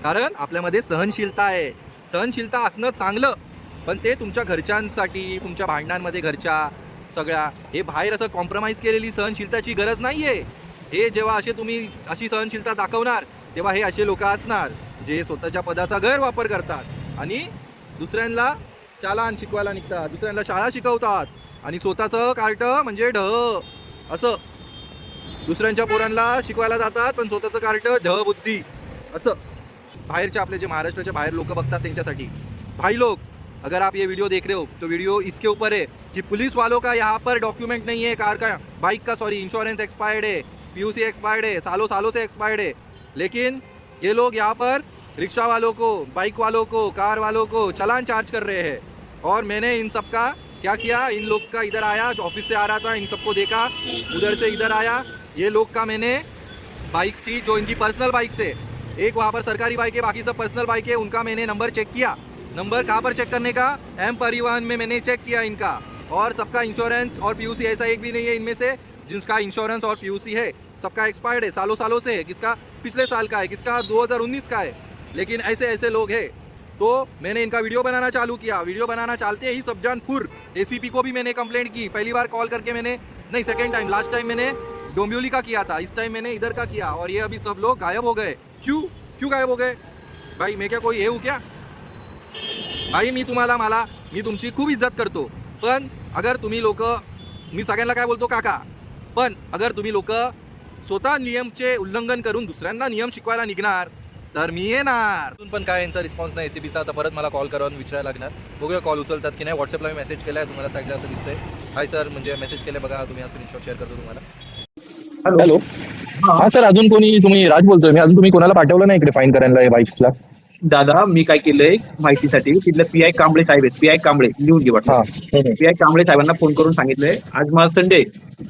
कारण आपल्यामध्ये सहनशीलता आहे. सहनशीलता असणं चांगलं, पण ते तुमच्या घरच्यांसाठी, तुमच्या भांडणांमध्ये घरच्या सगळ्या हे बाहेर असं कॉम्प्रोमाइज केलेली सहनशीलताची गरज नाही आहे. हे जेव्हा तुम्ही अशी सहनशीलता दाखवणार तेव्हा हे असे लोक असणार जे स्वतःच्या पदाचा गैरवापर करतात आणि दुसऱ्यांना चालान शिकवायला निघतात, दुसऱ्यांना शाळा शिकवतात आणि स्वतःचं कार्ट म्हणजे असं दुसऱ्यांच्या पोरांना शिकवायला जातात, पण स्वतःचं कार्ट बुद्धी असं. बाहेरचे आपले जे महाराष्ट्राच्या बाहेर लोक बघतात त्यांच्यासाठी. भाई लोग, अगर आप ये वीडियो देख रहे हो तो वीडियो इसके ऊपर है कि पुलिस वालों का यहाँ पर डॉक्यूमेंट नहीं है, कार का बाइक का इंश्योरेंस एक्सपायर्ड है, पीयूसी एक्सपायर्ड है, सालों से एक्सपायर्ड है, लेकिन ये लोग यहाँ पर रिक्शा वालों को, बाइक वालों को, कार वालों को चालान चार्ज कर रहे हैं. और मैंने इन सब का क्या किया, इन लोग का इधर आया, ऑफिस से आ रहा था, इन सबको देखा, उधर से इधर आया, ये लोग का मैंने बाइक थी जो इनकी पर्सनल बाइक से, एक वहाँ पर सरकारी बाइक है, बाकी सब पर्सनल बाइक है, उनका मैंने नंबर चेक किया. नंबर कहाँ पर चेक करने का, एम परिवहन में मैंने चेक किया इनका, और सबका इंश्योरेंस और पीयूसी ऐसा एक भी नहीं है इनमें से जिसका इंश्योरेंस और पीयूसी है. सबका एक्सपायर्ड है, सालों से है, किसका पिछले साल का है, किसका 2019 का है. लेकिन ऐसे लोग हैं. तो मैंने इनका वीडियो बनाना चालू किया. वीडियो बनाना चालते ही सबजानपुर एसीपी को भी मैंने कंप्लेंट की. पहली बार कॉल करके मैंने, नहीं सेकंड टाइम, लास्ट टाइम मैंने डोंबिवली का किया था, इस टाइम मैंने इधर का किया. और ये अभी सब लोग गायब हो गए. क्यों गायब हो गए भाई? मैं क्या कोई हे हूँ क्या भाई? मी तुमची खूप इज्जत करतो, पण अगर तुम्ही लोक, मी सगळ्यांना काय बोलतो काका, पण अगर तुम्ही लोक स्वतः नियमचे उल्लंघन करून दुसऱ्यांना नियम शिकवायला निघणार तर मी येणार. अजून पण काय यांचा रिस्पॉन्स नाही एसीबीचा. आता परत मला कॉल करून विचारायला लागणार. बघूया कॉल उचलतात की नाही. व्हॉट्सअपला मी मेसेज केला आहे, तुम्हाला साईडला असं दिसतंय. हाय सर, म्हणजे मेसेज केले बघा तुम्ही, हा स्क्रीनशॉट शेअर करतो तुम्हाला. हॅलो, हा सर, अजून कोणी, तुम्ही राज बोलतोय मी, अजून तुम्ही कोणाला पाठवलं नाही इकडे फाईन करायला बाईक्सला? दादा, मी काय केलंय माहितीसाठी, तिथले पीआय कांबळे साहेब आहेत, पीआय कांबळे लिहून घे वाटतं. पीआय कांबळे साहेबांना फोन करून सांगितलंय, आज मला संडे,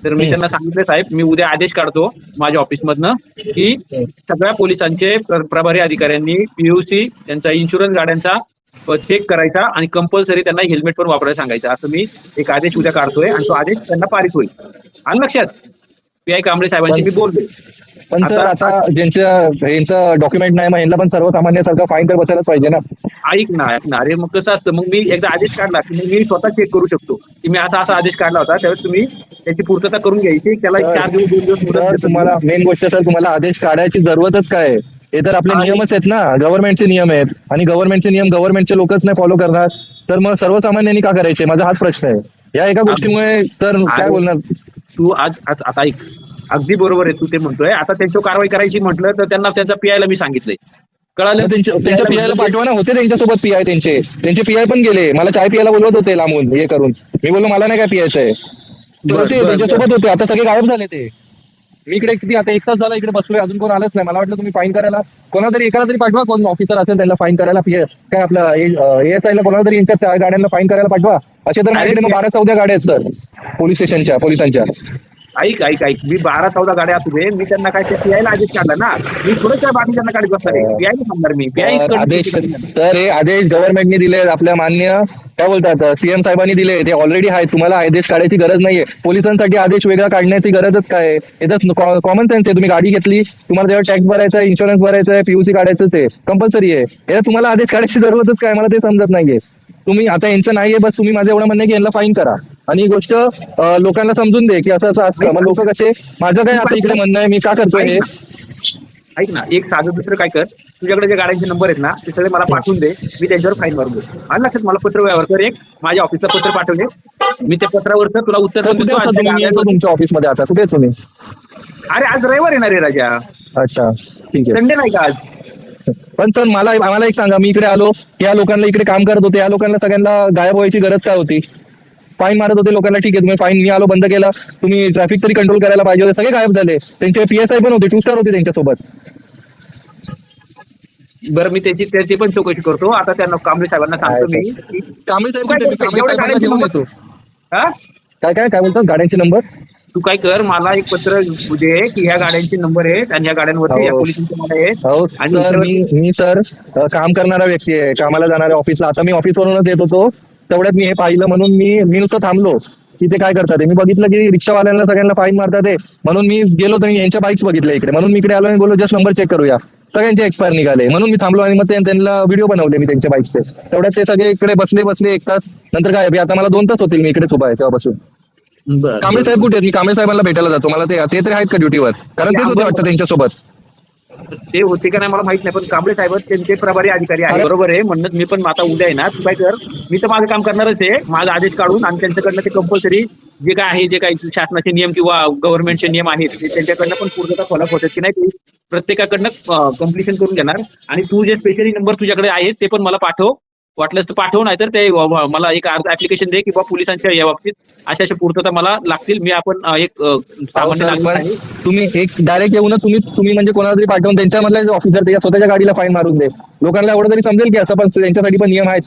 तर मी त्यांना सांगितलं साहेब मी उद्या आदेश काढतो माझ्या ऑफिसमधनं की सगळ्या पोलिसांचे प्रभारी अधिकाऱ्यांनी पीयूसी, त्यांचा इन्शुरन्स गाड्यांचा चेक करायचा आणि कंपल्सरी त्यांना हेल्मेट पण वापरायला सांगायचं. असं मी एक आदेश उद्या काढतोय आणि तो आदेश त्यांना पारित होईल. आलं लक्षात? पीआय कांबळे साहेबांशी मी बोलतोय. पण सर, आता यांचं डॉक्युमेंट नाही, मग यांना पण सर्वसामान्यासारखं फाईन तर बसायलाच पाहिजे ना. ऐक ना अरे, मग कसं असतं, मग मी एकदा आदेश काढला की मी स्वतः चेक करू शकतो की मी असा आदेश काढला होता, त्यावेळेस तुम्ही त्याची पूर्तता करून घ्यायची. त्याला 4 दिवस 2 दिवस मुदत देतो. तुम्हाला मेन गोष्ट सर, तुम्हाला आदेश काढायची जरूरतच काय आहे? हे तर आपले नियमच आहेत ना, गव्हर्नमेंटचे नियम आहेत, आणि गव्हर्नमेंटचे नियम गव्हर्नमेंटचे लोकच नाही फॉलो करणार तर मग सर्वसामान्यांनी का करायचे? माझा हाच प्रश्न आहे. या एका गोष्टीमुळे तर काय बोलणार तू आज आता ऐक, अगदी बरोबर आहे तू ते म्हणतोय. आता त्यांच्यावर कारवाई करायची म्हटलं तर त्यांना त्यांचा पीआयला मी सांगितलंय. कळालं? त्यांच्या पीआयला पाठवा ना. होते त्यांच्यासोबत पीआय, त्यांचे पीआय पण गेले. मला चाय पियाला बोलवत होते लांबून हे करून. मी बोललो मला नाही काय पियायचं आहे. होते त्यांच्यासोबत होते, आता सगळे गायब झाले ते. मी इकडे किती आता 1 तास झाला इकडे बसलोय, अजून कोण आलंच नाही. मला वाटलं तुम्ही फाईन करायला कोणाला तरी, एकाला तरी पाठवा, कोण ऑफिसर असेल त्यांना फाईन करायला, काय आपलं ASI ला कोणाला तरी यांच्या गाड्यांना फाईन करायला पाठवा. असे तर माझ्याकडे मग 12-14 गाड्या आहेत सर पोलीस स्टेशनच्या, पोलिसांच्या. ऐक मी 12-14 गाड्या असू दे, मी त्यांना काय पीआयला आदेश काढला ना, मी थोडं बाकीच्यांना काढत बसणार आहे. पीआयला सांगणार मी आदेश. तर हे आदेश गव्हर्नमेंटने दिले, आपल्या मान्य काय बोलतात सीएम साहेबांनी दिले, ते ऑलरेडी आहेत. तुम्हाला आदेश काढायची गरज नाहीये. पोलिसांसाठी आदेश वेगळा काढण्याची गरजच काय? हे तर कॉमन सेन्स आहे. तुम्ही गाडी घेतली, तुम्हाला जेव्हा टॅक्स भरायचा आहे, इन्शुरन्स भरायचा आहे, पीयूसी काढायचंच आहे, कंपल्सरी आहे. याला तुम्हाला आदेश काढायची जरूरतच काय? मला ते समजत नाहीये. तुम्ही आता यांचं नाहीये, बस तुम्ही माझं एवढं म्हणणं की यांना फाईन करा आणि ही गोष्ट लोकांना समजून दे की असं असतं. मग लोक कसे, माझं काय आता इकडे म्हणणं आहे, मी का करतोय हे? ऐक ना, एक साधं दुसरं काय कर, तुझ्याकडे जे गाड्यांचे नंबर आहेत ना ते सगळे मला पाठवून दे, मी त्यांच्यावर फाईन मारून देतो. आणि लक्षात, मला पत्र व्यवहार कर, एक माझ्या ऑफिसला पत्र पाठवले, मी त्या पत्रावरचं तुला उत्तर देतो. तुमच्या ऑफिसमध्ये आता कुठे तुम्ही? अरे आज रविवार येणार आहे राजा. अच्छा, ठीक आहे. संडे नाही का आज? पण सर आम्हाला एक सांगा, मी इकडे आलो, या लोकांना इकडे काम करत होते, या लोकांना सगळ्यांना गायब व्हायची गरज काय होती? फाईन मारत होते लोकांना, ठीक आहे तुम्ही फाईन, मी आलो बंद केला, तुम्ही ट्रॅफिक तरी कंट्रोल करायला पाहिजे होते, सगळे गायब झाले. त्यांचे PSI पण होते, 2 स्टार होते त्यांच्यासोबत. बरं, मी त्याची पण चौकशी करतो. आता त्यांना कांबळे साहेबांना सांगतो मी. कांबळे साहेब घेऊन येतो. काय बोलतात गाड्यांचे नंबर? तू काय कर, मला एक पत्र दे की ह्या गाड्यांचे नंबर आहेत आणि ह्या गाड्यांवरती या पोलिसांचे नाव आहेत. आणि मी सर काम करणारा व्यक्ती आहे, कामाला जाणाऱ्या ऑफिसला. आता मी ऑफिसवरूनच येत होतो, तेवढ्यात मी हे पाहिलं म्हणून मी नुसतं थांबलो की ते काय करतात. मी बघितलं की रिक्षावाल्यांना सगळ्यांना फाईन मारतात आहे, म्हणून मी गेलो तर यांच्या बाईक्स बघितल्या इकडे, म्हणून मी इकडे आलो आणि बोललो जस्ट नंबर चेक करूया. सगळ्यांचे एक्सपायर निघाले, म्हणून मी थांबलो आणि मग त्यांना व्हिडिओ बनवले मी त्यांच्या बाईकचे. तेवढ्यात ते सगळे इकडे बसले 1 तास. नंतर काय आता मला 2 तास होतील मी इकडेच उभा आहे तेव्हापासून. बरं. कांबळे साहेब कुठे आहेत? मी कांबळे साहेबांना भेटायला जातो. मला ते तरी आहेत का ड्युटीवर? कारण तेच होते वाटतं त्यांच्यासोबत. ते होते का नाही मला माहित नाही, पण कांबळे साहेब त्यांचे प्रभारी अधिकारी आहे. बरोबर आहे म्हणणं. मी पण आता उद्या आहे ना, तू काय कर, मी तर माझं काम करणारच आहे, माझा आदेश काढून आणि त्यांच्याकडनं ते कंपल्सरी जे काय आहे, जे काही शासनाचे नियम किंवा गव्हर्नमेंटचे नियम आहेत ते त्यांच्याकडनं पण पूर्णतः फॉलोअप होतात की नाही ते प्रत्येकाकडनं कम्प्लिशन करून घेणार. आणि तू जे स्पेशली नंबर तुझ्याकडे आहेत ते पण मला पाठव, वाटलंच तर पाठव, नाही तर ते मला एक अर्ज ऍप्लिकेशन दे की बा पोलिसांच्या या बाबतीत अशा पूर्तता मला लागतील. मी आपण एक सामान्य नागरिक आहे. तुम्ही एक डायरेक्ट येऊन तुम्ही म्हणजे कोणाला तरी पाठवून त्यांच्यामधले ऑफिसर त्याच्या स्वतःच्या गाडीला फाईन मारून दे. लोकांना एवढं तरी समजेल की असं पण त्यांच्यासाठी पण नियम आहेत.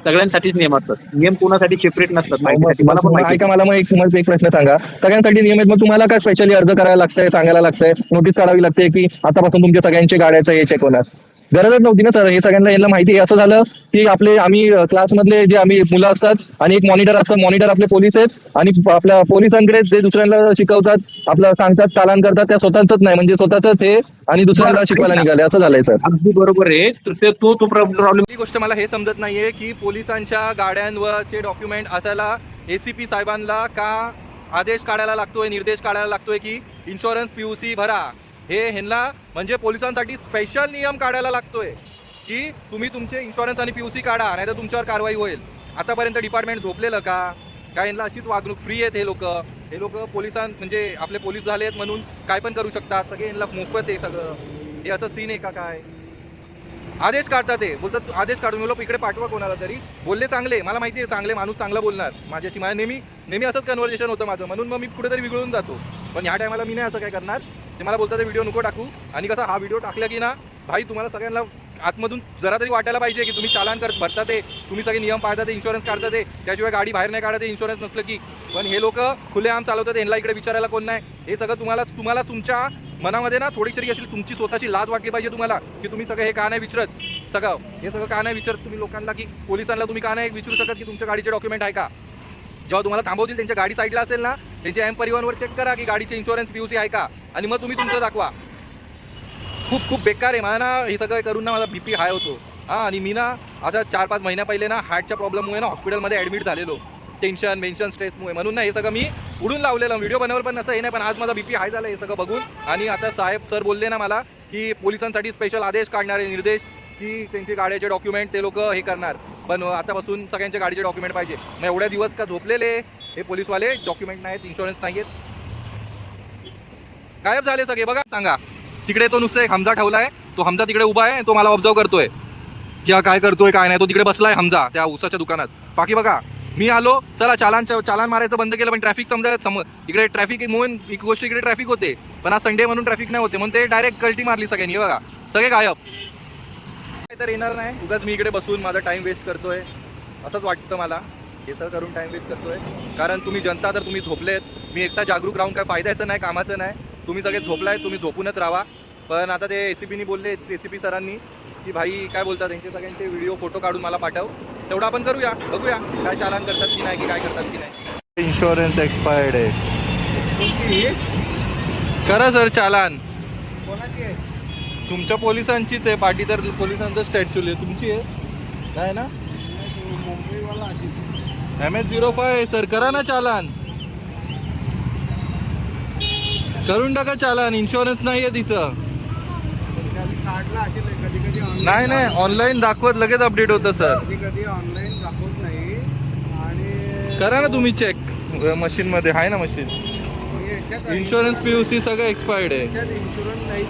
सगळ्यांसाठीच नियम असतात. नियम कोणासाठी सेपरेट नसतात. माहितीसाठी मला पण माहिती. ऐका, मला मग एक प्रश्न सांगा. सगळ्यांसाठी नियम आहेत, मग तुम्हाला काय स्पेशली अर्ज करायला लागतंय, सांगायला लागतंय, नोटीस काढावी लागते की आतापासून तुमच्या सगळ्यांच्या गाड्याचं हे चेक होणार? गरजच नव्हती ना सर. हे सगळ्यांना यांना माहिती आहे. असं झालं की आम्ही क्लासमधले जे आम्ही मुलं असतात आणि एक मॉनिटर असतात, मॉनिटर आपले पोलीस आहेत आणि आपल्या पोलिसांकडे जे दुसऱ्यांना शिकवतात, आपलं सांगतात, चालन करतात, त्या स्वतःच नाही, म्हणजे स्वतःच हे आणि दुसऱ्याला शिकवायला निघाले. असं झालंय सर. अगदी बरोबर आहे. तर तो प्रॉब्लेम. ही गोष्ट मला हे समजत नाहीये की पोलिसांच्या गाड्यांवरचे डॉक्युमेंट असायला ACP साहेबांना का आदेश काढायला लागतोय, निर्देश काढायला लागतोय की इन्शुरन्स PUC भरा. हे ह्यांना म्हणजे पोलिसांसाठी स्पेशल नियम काढायला लागतोय की तुम्ही तुमचे इन्शुरन्स आणि PUC काढा, नाही तर तुमच्यावर कारवाई होईल. आतापर्यंत डिपार्टमेंट झोपलेलं का? काय ह्यांना अशीच वागणूक फ्री आहेत? हे लोक पोलिसां म्हणजे आपले पोलीस झाले आहेत म्हणून काय पण करू शकतात, सगळे ह्यांना मोफत आहे सगळं. हे असं सीन आहे का काय? आदेश काढतात ते, बोलतात आदेश काढून लोक इकडे पाठवा कोणाला तरी. बोलले चांगले, मला माहिती आहे चांगले माणूस चांगला बोलणार माझ्याशी. माझ्या नेहमी असंच कन्व्हर्सेशन होतं माझं, म्हणून मग मी कुठेतरी विगळून जातो. पण ह्या टायमाला मी नाही असं काय करणार. ते मला बोलतात व्हिडिओ नको टाकू. आणि कसा हा व्हिडिओ टाकला की ना भाई तुम्हाला सगळ्यांना आतमधून जरा तरी वाटायला पाहिजे की तुम्ही चालान भरतात ते, तुम्ही सगळे नियम पाळतात, इन्शुरन्स काढतात ते, त्याशिवाय गाडी बाहेर नाही काढत इन्शुरन्स नसलं की. पण हे लोक खुलेआम चालवतात, यांना इकडे विचारायला कोण नाही. हे सगळं तुम्हाला तुमच्या मनामध्ये ना थोडीशी अशी तुमची स्वतःची लाज वाटली पाहिजे तुम्हाला की तुम्ही सगळं हे का नाही विचारत. हे सगळं का नाही विचारत तुम्ही लोकांना, की पोलिसांना तुम्ही का नाही विचारू शकत की तुमच्या गाडीचे डॉक्युमेंट आहे का? जेव्हा तुम्हाला थांबवतील त्यांच्या गाडी साईडला असेल ना, त्यांच्या M परिवहनवर चेक करा की गाडीचे इन्शुरन्स PUC आहे का, आणि मग तुम्ही तुमचं दाखवा. खूप बेकार आहे. मला ना हे सगळं करून ना माझा BP हाय होतो. आणि मी ना आता 4-5 महिन्या पहिले ना हार्टच्या प्रॉब्लेममुळे ना हॉस्पिटलमध्ये ॲडमिट झालेलो, टेन्शन स्ट्रेसमुळे. म्हणून ना हे सगळं मी उडून लावलेलं. व्हिडिओ बनवलं पण असं हे नाही, पण आज माझा BP हाय झाला हे सगळं बघून. आणि आता सर बोलले ना मला की पोलिसांसाठी स्पेशल आदेश काढणारे निर्देश की त्यांचे गाड्याचे डॉक्युमेंट ते लोक हे करणार. पण आतापासून सगळ्यांच्या गाडीचे डॉक्युमेंट पाहिजे. मग एवढ्या दिवस का झोपलेले हे पोलीसवाले, डॉक्युमेंट नाहीत, इन्शुरन्स नाही आहेत, गायब झाले सगळे. बघा सांगा, तिकडे तो नुसतं एक हमजा ठेवलाय, तो हमजा तिकडे उभा आहे, तो मला ऑब्झर्व करतोय की हा काय करतोय काय नाही. तो तिकडे बसलाय हमजा त्या उसाच्या दुकानात. बाकी बघा मी आलो, चला चालान मारायचं बंद केलं, पण ट्रॅफिक समजायला इकडे ट्रॅफिक म्हणून एक गोष्ट इकडे ट्रॅफिक होते, पण आज संडे म्हणून ट्रॅफिक नाही होते, म्हणून ते डायरेक्ट कल्टी मारली सगळ्यांनी. बघा सगळे गायब. काय तर येणार नाही, उगाच मी इकडे बसून माझा टाइम वेस्ट करतोय असंच वाटतं मला. हे सगळं करून टाइम वेस्ट करतोय, कारण तुम्ही जनता तर तुम्ही झोपलेत. मी एकटा जागरूक राहून काय फायद्याचं नाही, कामाचं नाही. तुम्ही सगळे झोपलाय, तुम्ही झोपूनच राहा. पण आता ते ACPनी बोलले, ACP सरांनी की भाई काय बोलतात त्यांचे सगळ्यांचे व्हिडिओ फोटो काढून मला पाठव, तेवढं आपण करूया, बघूया काय चालान करतात की नाही, की काय करतात की नाही. इन्शुरन्स एक्सपायर्ड आहे. करा सर चालान. तुमच्या पोलिसांचीच आहे पार्टी, तर पोलिसांचं स्टॅच्यू आहे, तुमची आहे नाही ना? MS-05 सर, करा ना चालान, करून टाका चालान. इन्शुरन्स नाही आहे तिचं. नाही ऑनलाईन दाखवत लगेच अपडेट होतं सर. कधी ऑनलाईन दाखवत नाही. आणि करा ना तुम्ही चेक, मशीनमध्ये आहे ना मशीन. इन्शुरन्स PUC सगळं एक्सपायर्ड आहे. इन्शुरन्स नाही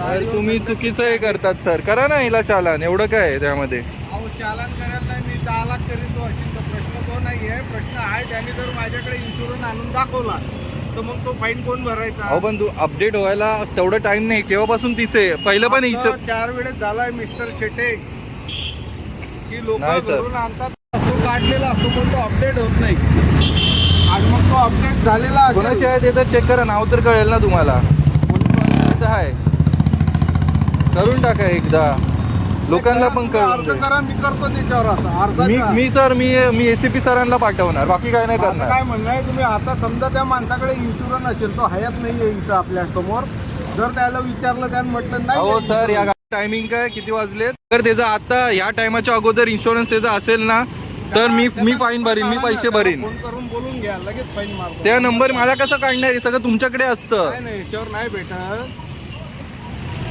अरे तुम्ही चुकीचं हे करतात सर. करा ना हिला चालान, एवढं काय आहे त्यामध्ये? अहो चालन करायला नाही, मी 10 लाख करीतो अशी तो प्रश्न तो नाही आहे. प्रश्न आहे त्याने जर माझ्याकडे इन्शुरन्स आणून दाखवला तर मग तो फाईन कोण भरायचा? अहो पण तू अपडेट व्हायला तेवढं टाइम नाही. केव्हापासून तिचे पहिलं पण हिचं 4 वेळेस झालाय मिस्टर शेटे की लोक नाही सर. घरून आणतात, तो काढलेला असतो पण तो अपडेट होत नाही. आणि मग तो अपडेट झालेला असेल. कोणाचे आहे ते तर चेक करा, नाव तर कळेल ना तुम्हाला. आहे करून टाका एकदा. लोकांना पण कळून अर्ज दे. करा, मी करतो त्याच्यावर असं अर्ज मी करा. मी सर मी एसीपी सरांना पाठवणार, बाकी काय नाही माझं करणार. काय म्हणणं आहे, तुम्ही आता समजा त्या माणसाकडे इन्शुरन्स असेल, तो हयात नाहीये इथं आपल्या समोर, जर त्याला विचारलं त्यानं म्हटलं नाही हो आहे सर, या insurance. टायमिंग काय किती वाजलेत? तर त्याचा आता या टायमाच्या अगोदर इन्शुरन्स त्याचा असेल ना तर मी फाईन भरीन, मी पैसे भरीन. फोन करून बोलून घ्या, लगेच फाईन मारतो. त्या नंबर मला कसं काढणार? हे सगळं तुमच्याकडे असतं. नाही नाही, याच्यावर नाही भेटत.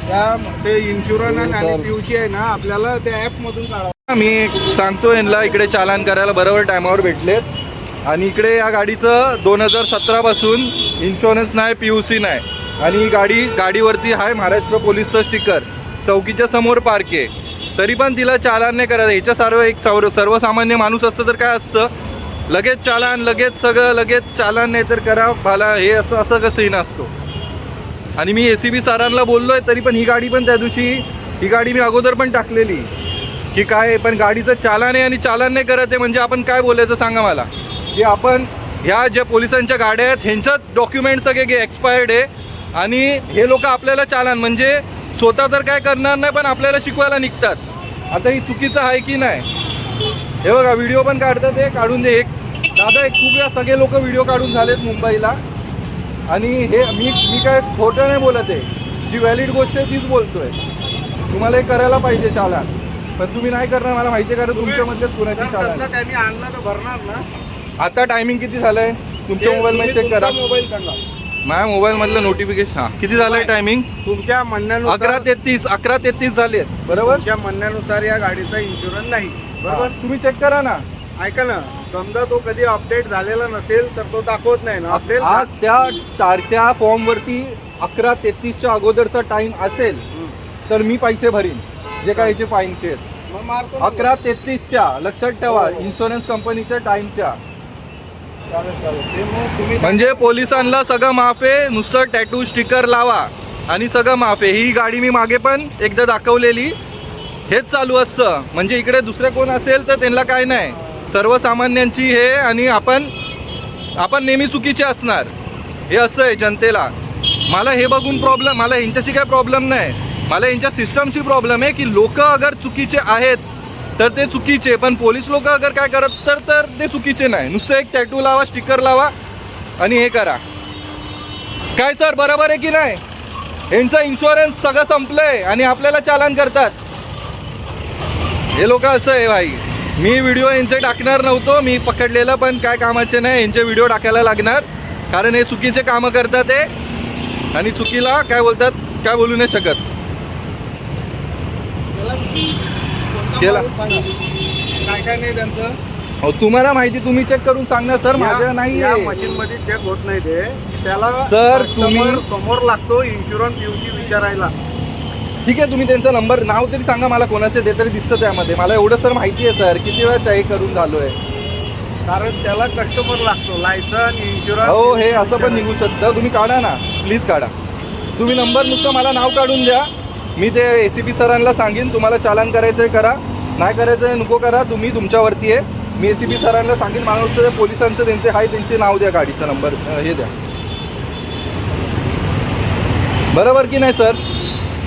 त्या ते इन्शुरन्स आणि पीयूसी आहे ना, आपल्याला त्या ऍप मधून काढावं. मी सांगतो यांना इकडे चालान करायला बरोबर टायमावर भेटलेत आणि इकडे या गाडीचं 2017 पासून इन्शुरन्स नाही, पीयूसी नाही आणि ही गाडीवरती आहे महाराष्ट्र पोलीसचं स्टिकर, चौकीच्या समोर पार्क आहे, तरी पण तिला चालान नाही करायचं. ह्याच्या एक सर्वसामान्य माणूस असतं तर काय असतं, लगेच चालान, लगेच सगळं, लगेच चालान नाही तर करा भाला, हे असं कसंही नसतो. आणि मी ACP सरांना बोललोय, तरी पण ही गाडी पण त्या दिवशी, ही गाडी मी अगोदर पण टाकलेली की काय, पण गाडीचं चालान आहे आणि चालान नाही करत आहे म्हणजे आपण काय बोलायचं सांगा मला. की आपण ह्या ज्या पोलिसांच्या गाड्या आहेत ह्यांच्यात डॉक्युमेंट सगळे एक्सपायर्ड आहे आणि हे लोक आपल्याला चालान म्हणजे स्वतः तर काय करणार नाही पण आपल्याला शिकवायला निघतात. आता ही चुकीचं आहे की नाही? हे बघा व्हिडिओ पण काढतात, हे काढून दे. एक दादा, एक खूप वेळा सगळे लोक व्हिडिओ काढून झालेत मुंबईला आणि हे मी काय खोटं नाही बोलत आहे, जी व्हॅलिड गोष्ट आहे तीच बोलतोय. तुम्हाला हे करायला पाहिजे चालान, पण तुम्ही नाही करणार मला माहिती आहे, कारण तुमच्यामध्येच कुणाची चालान. समजा त्यांनी आणलं तर भरणार ना. आता टायमिंग किती झालंय तुमच्या मोबाईलमध्ये चेक करा. मोबाईल सांगा माझ्या मोबाईलमधलं नोटिफिकेशन. हां, किती झालंय टायमिंग? तुमच्या म्हणण्यानुसार 11:33 झालेत बरोबर. तुमच्या म्हणण्यानुसार या गाडीचा इन्शुरन्स नाही, बरोबर. तुम्ही चेक करा ना. ऐका ना, समजा तो कधी अपडेट झालेला नसेल तर तो दाखवत नाही ना अपडेट. आज त्या फॉर्मवरती 11:33च्या अगोदरचा टाइम असेल तर मी पैसे भरीन जे काय याचे फाईनचे आहेत. मग मारतो ना. 11:33च्या लक्षात ठेवा, इन्शुरन्स कंपनीच्या टाइमच्या. चालेल. ते मग तुम्ही म्हणजे पोलिसांना सगळं माफ आहे, नुसतं टॅटू स्टिकर लावा आणि सगळं माफ आहे. ही गाडी मी मागे पण एकदा दाखवलेली, हेच चालू असतं. म्हणजे इकडे दुसरे कोण असेल तर त्यांना काय नाही, सर्वसामान्यांची हे आणि आपण नेहमी चुकीचे असणार, हे असं आहे जनतेला. मला हे बघून प्रॉब्लेम, मला ह्यांच्याशी काय प्रॉब्लेम नाही, मला यांच्या सिस्टमची प्रॉब्लेम आहे की लोक अगर चुकीचे आहेत तर ते चुकीचे, पण पोलीस लोक अगर काय करत तर ते चुकीचे नाही. नुसतं एक टॅटू लावा, स्टिकर लावा आणि हे करा. काय सर बरोबर आहे की नाही? यांचं इन्शुरन्स सगळं संपलंय आणि आपल्याला चालान करतात. हे लोक असं आहे भाई. मी व्हिडिओ यांचे टाकणार नव्हतो, मी पकडलेलं, पण काय कामाचे नाही, यांचे व्हिडिओ टाकायला लागणार कारण हे चुकीचे कामं करतात आहे आणि चुकीला काय बोलतात, काय बोलू नाही शकत. केला काय काय नाही त्यांचं. हो, तुम्हाला माहिती, तुम्ही चेक करून सांगणार सर, माझं नाही या आहे. मशीन मध्ये चेक होत नाही ते. त्याला सर, customer तुम्ही- समोर लागतो इन्शुरन्स पीयूसी विचारायला. ठीक आहे, तुम्ही त्यांचा नंबर, नाव तरी सांगा मला कोणाचे, ते तरी दिसतं त्यामध्ये. मला एवढं सर माहिती आहे सर, किती वेळा हे करून झालोय. कारण त्याला कस्टमर लागतो, लायसन, इन्शुरन्स. हो, हे असं पण निघू शकतं. तुम्ही काढा ना, प्लीज काढा. तुम्ही नंबर, नुसतं मला नाव काढून द्या, मी ते ACP सरांना सांगेन. तुम्हाला चालान करायचं आहे करा, नाही करायचं आहे नको करा, तुम्ही तुमच्यावरती आहे. मी ACP सरांना सांगेन. मला नुसतं पोलिसांचं त्यांचे आहे, त्यांचे नाव द्या, गाडीचा नंबर हे द्या. बरोबर की नाही सर?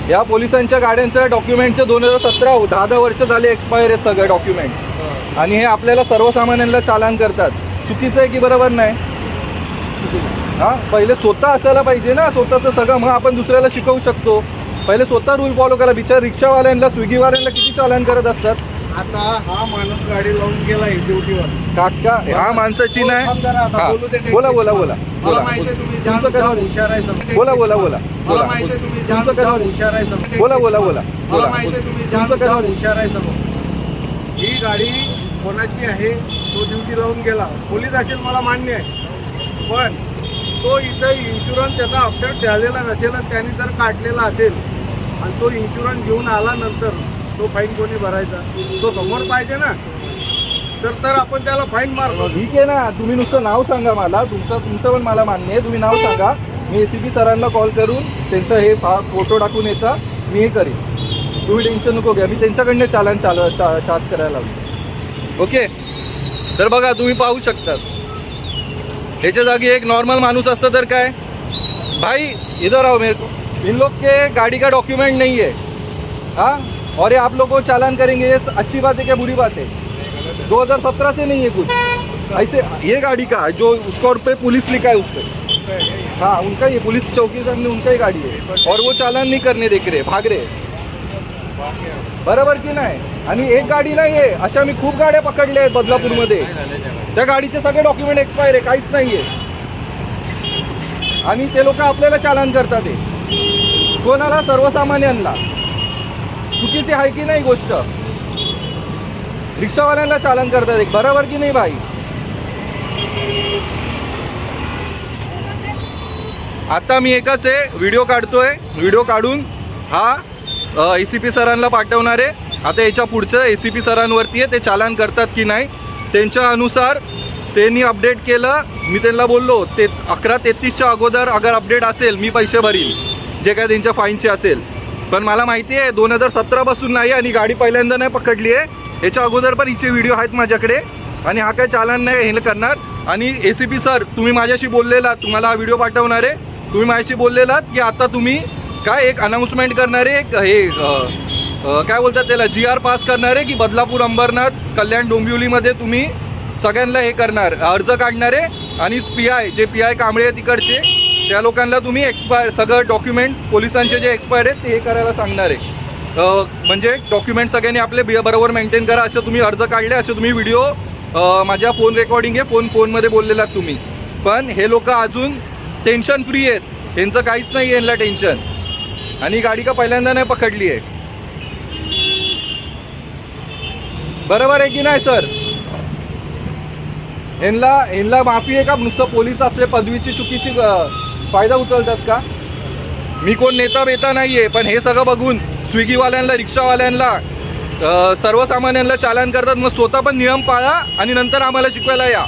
या पोलिसांच्या गाड्यांचं डॉक्युमेंटचं 2017 10 वर्ष झाले एक्सपायर आहेत सगळे डॉक्युमेंट आणि हे आपल्याला सर्वसामान्यांना चालान करतात. चुकीचं आहे की बरोबर नाही? हां, पहिले स्वतः असायला पाहिजे ना स्वतःचं सगळं, मग आपण दुसऱ्याला शिकवू शकतो. पहिले स्वतः रूल फॉलो करा. बिचार रिक्षावाल्यांना, स्विगीवाल्यांना किती चालान करत असतात. आता हा माणूस गाडी लावून गेलाय ड्युटीवर. काका, ह्या माणसाची नाही. थांब जरा, आता हां, बोलू दे काही. बोला बोला बोला मला बोला. माहिती आहे तुम्ही तुमचं जाम काय? हुशार आहे समजा. बोला बोला बोला मला बोला. माहिती आहे तुम्ही तुमचं जाम काय? हुशार आहे समजा. बोला बोला बोला मला बोला. माहिती आहे तुम्ही तुमचं जाम काय? हुशार आहे समोर. ही गाडी कोणाची आहे, तो ड्युटी लावून गेला, पोलीस असेल मला मान्य आहे, पण तो इथं इन्शुरन्स त्याचा अपडेट झालेला नसेल आणि त्याने जर काढलेला असेल आणि तो इन्शुरन्स घेऊन आल्यानंतर तो फाईन कोणी भरायचा? तो समोर पाहिजे ना. तर आपण त्याला फाईन मारतो. ठीक आहे ना, तुम्ही नुसतं नाव सांगा मला. तुमचं पण मला मान्य आहे, तुम्ही नाव सांगा. मी ACP सरांना कॉल करून त्यांचं हे फोटो टाकून याचा मी हे करीन. तुम्ही टेन्शन नको घ्या, मी त्यांच्याकडनं चालान चार्ज करायला लावतो. ओके, तर बघा तुम्ही पाहू शकतात. ह्याच्या जागी एक नॉर्मल माणूस असतं तर काय, भाई इधर आओ मेरे को, इन लोग के गाड़ी का डॉक्यूमेंट नहीं है. हाँ, और ये आप लोग को चालान करेंगे, ये अच्छी बात है क्या बुरी बात है? 2017 से नहीं है कुछ ऐसे। ये गाड़ी का है, जो उसका पे पुलिस लिखा है उस पर, हाँ उनका ही, पुलिस चौकी सामने उनका ही गाड़ी है, और वो चालान नहीं करने देख रहे, भाग रहे, बरोबर की नाही? आणि एक गाडी नाही आहे, अशा मी खूप गाड्या पकडल्या आहेत बदलापूरमध्ये, त्या गाडीचे सगळे डॉक्युमेंट एक्सपायर आहे, काहीच नाही आहे, आणि ते लोक आपल्याला चालान करतात ते कोणाला? सर्वसामान्यांना. चुकीची आहे की नाही गोष्ट? रिक्षावाल्यांना चालन करतात एक, बरोबर की नाही भाई? आता मी एकच आहे, व्हिडिओ काढतोय, व्हिडिओ काढून हा ACP सरांना पाठवणार आहे. आता याच्या पुढचं ACP सरांवरती आहे, ते चालान करतात की नाही त्यांच्या अनुसार. त्यांनी अपडेट केलं, मी त्यांना बोललो ते 11:33च्या अगोदर अगर अपडेट असेल मी पैसे भरील, जे काय त्यांच्या फाईनचे असेल. पण मला माहिती आहे 2017 पासून नाही, आणि गाडी पहिल्यांदा नाही पकडली आहे, याच्या अगोदर पण हिचे व्हिडिओ आहेत माझ्याकडे, आणि हा काय चालान नाही हे करणार. आणि ACP सर तुम्ही माझ्याशी बोललेला, तुम्हाला हा व्हिडिओ पाठवणार आहे, तुम्ही माझ्याशी बोललेलात की आता तुम्ही काय एक अनाऊन्समेंट करणार आहे, हे काय बोलतात त्याला, GR पास करणार आहे की बदलापूर, अंबरनाथ, कल्याण, डोंबिवलीमध्ये तुम्ही सगळ्यांना हे करणार, अर्ज काढणार आहे. आणि PI जे PI कांबळे आहे तिकडचे, त्या लोकांना तुम्ही एक्सपायर सगळं डॉक्युमेंट पोलिसांचे जे एक्सपायर आहेत ते हे करायला सांगणार आहे. म्हणजे डॉक्युमेंट सगळ्यांनी आपले बरोबर मेंटेन करा, असं तुम्ही अर्ज काढले, असे तुम्ही व्हिडिओ, माझ्या फोन रेकॉर्डिंग आहे, फोनमध्ये बोललेलात तुम्ही. पण हे लोक अजून टेन्शन फ्री आहेत, त्यांचं काहीच नाही आहे यांना टेन्शन, आणि गाडी का पहिल्यांदा नाही पकडली आहे, बरोबर आहे की नाही सर? यांना माफी आहे का? नुसतं पोलीस असले पदवीची चुकीची फायदा उचलतात का? मी कोण नेता बेता नाही आहे, पण हे सगळं बघून स्विगीवाल्यांना, रिक्षावाल्यांना, सर्वसामान्यांना चालान करतात. मग स्वतः पण नियम पाळा आणि नंतर आम्हाला शिकवायला या.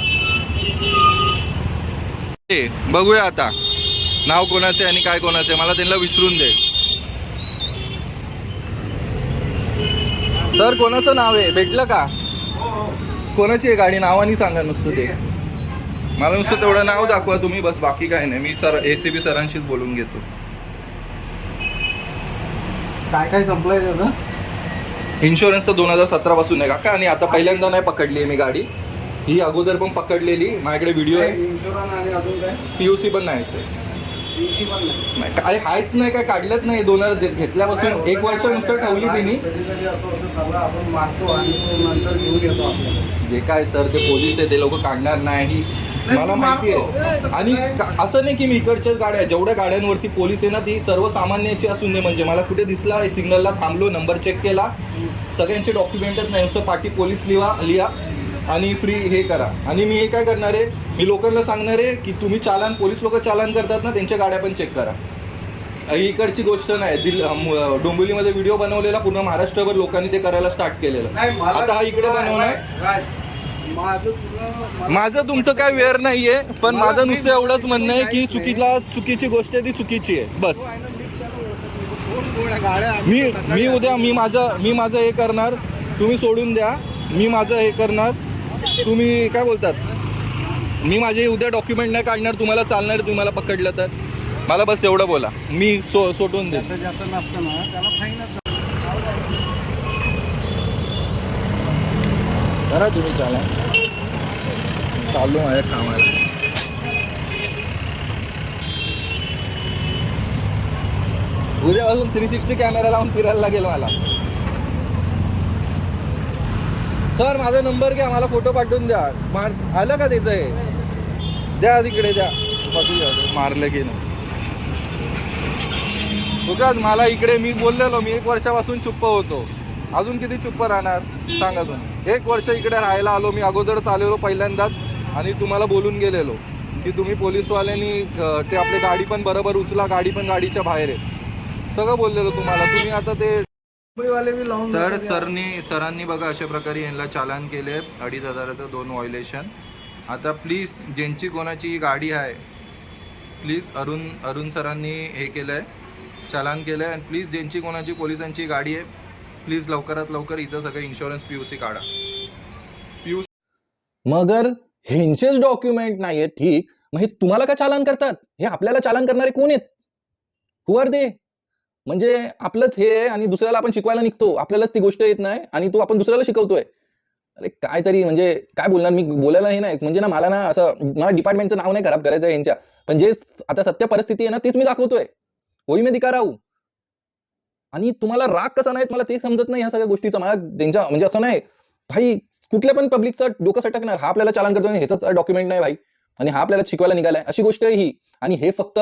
बघूया आता नाव कोणाचे आणि काय कोणाचे, मला त्यांना विचारून दे. सर कोणाचं नाव आहे, भेटलं का? कोणाची आहे गाडी? नावानी सांगा नुसतं ते मला, नुसतं तेवढं नाव दाखवा तुम्ही बस, बाकी काय नाही. मी सर ACP सरांशीच बोलून घेतो. काय काय संपलंय त्याचं? इन्शुरन्स तर 2017 पासून आहे काका, आणि आता पहिल्यांदा नाही पकडली आहे मी गाडी, ही अगोदर पण पकडलेली, माझ्याकडे व्हिडिओ आहे. इन्शुरन्स आणि अजून काय? PUC पण नाहीच आहे. PUC पण नाही. अरे हायच नाही काय, काढलंच नाही. 2000 घेतल्यापासून 1 वर्ष नुसतं ठेवली तिने. कधीकधी असं सगळं आपण मागतो आणि तो नंतर घेऊन येतो आपल्याला. जे काय सर ते पोलीस आहे, ते लोक काढणार नाही, मला माहिती आहे. आणि असं नाही की मी इकडच्याच गाड्या, जेवढ्या गाड्यांवरती पोलीस आहे ना, ती सर्वसामान्याची असून दे. म्हणजे मला कुठे दिसला सिग्नलला थांबलो, नंबर चेक केला, सगळ्यांचे डॉक्युमेंटच नाही, नुसतं पाठी पोलीस लिहा आणि फ्री हे करा. आणि मी हे काय करणार आहे, मी लोकांना सांगणार आहे की तुम्ही चालान, पोलीस लोक चालान करतात ना, त्यांच्या गाड्या पण चेक करा. इकडची गोष्ट नाही. डोंबिवलीमध्ये व्हिडिओ बनवलेला, पूर्ण महाराष्ट्रभर लोकांनी ते करायला स्टार्ट केलेलं. आता हा इकडे बनवणार. माझं तुमचं काय वेळ नाहीये, पण माझं नुसतं एवढंच म्हणणं आहे की चुकीची गोष्ट आहे ती चुकीची आहे बस. मी उद्या मी माझं हे करणार, तुम्ही सोडून द्या. मी माझं हे करणार, तुम्ही काय बोलतात, मी माझे उद्या डॉक्युमेंट नाही काढणार, तुम्हाला चालणार, तुम्हाला पकडलं तर मला बस एवढं बोला, मी सोडून दे. करा तुम्ही चाला, चालू माझ्या कामाला. उद्यापासून 360 कॅमेरा लावून फिरायला लागेल मला. सर माझा नंबर घ्या, मला फोटो पाठवून द्या. आलं का त्याचं हे द्या, तिकडे द्या, मारलं की नाही तुकाच मला इकडे. मी बोललेलो, मी 1 वर्षापासून चुप्प होतो, अजून किती चुप्प राहणार सांगा तुम्ही. 1 वर्ष इकडे राहायला आलो मी, अगोदरच आलेलो पहिल्यांदाच, आणि तुम्हाला बोलून गेलेलो की तुम्ही पोलीसवाल्यांनी ते आपली गाडी पण बरोबर उचला, गाडी पण गाडीच्या बाहेर आहे, सगळं बोललेलो तुम्हाला. तुम्ही आता ते तर सरांनी बघा अशा प्रकारे यांना चालान केले 2,500चं 2 व्हायोलेशन. आता प्लीज ज्यांची कोणाची गाडी आहे, प्लीज अरुण सरांनी हे केलं आहे, चालान केलं आहे. आणि प्लीज ज्यांची कोणाची पोलिसांची गाडी आहे, प्लीज लवकरात लवकर हिचं सगळं इन्शुरन्स PUC काढा. मगर ह्यांचेच डॉक्युमेंट नाही आहेत, ठीक, मग हे तुम्हाला का चालान करतात? हे आपल्याला चालान करणारे कोण आहेत? हु आर दे? म्हणजे आपलंच हे आहे आणि दुसऱ्याला आपण शिकवायला निघतो, आपल्यालाच ती गोष्ट येत नाही आणि तो आपण दुसऱ्याला शिकवतोय. अरे काहीतरी म्हणजे काय बोलणार मी, बोलायला हे नाही म्हणजे ना, मला ना असं मला डिपार्टमेंटचं नाव नाही खराब करायचं आहे यांच्या, पण जे आता सत्य परिस्थिती आहे ना तीच मी दाखवतोय. होई मी दिका राहू. आणि तुम्हाला राग कसा नाही मला ते समजत नाही ह्या सगळ्या गोष्टीचा. मला त्यांच्या म्हणजे असं नाही भाई, कुठल्या पण पब्लिकचं डोकं सटकणार, हा आपल्याला चालन करतो ह्याचाच डॉक्युमेंट नाही भाई, आणि हा आपल्याला शिकवायला निघालाय, अशी गोष्ट आहे ही. आणि हे फक्त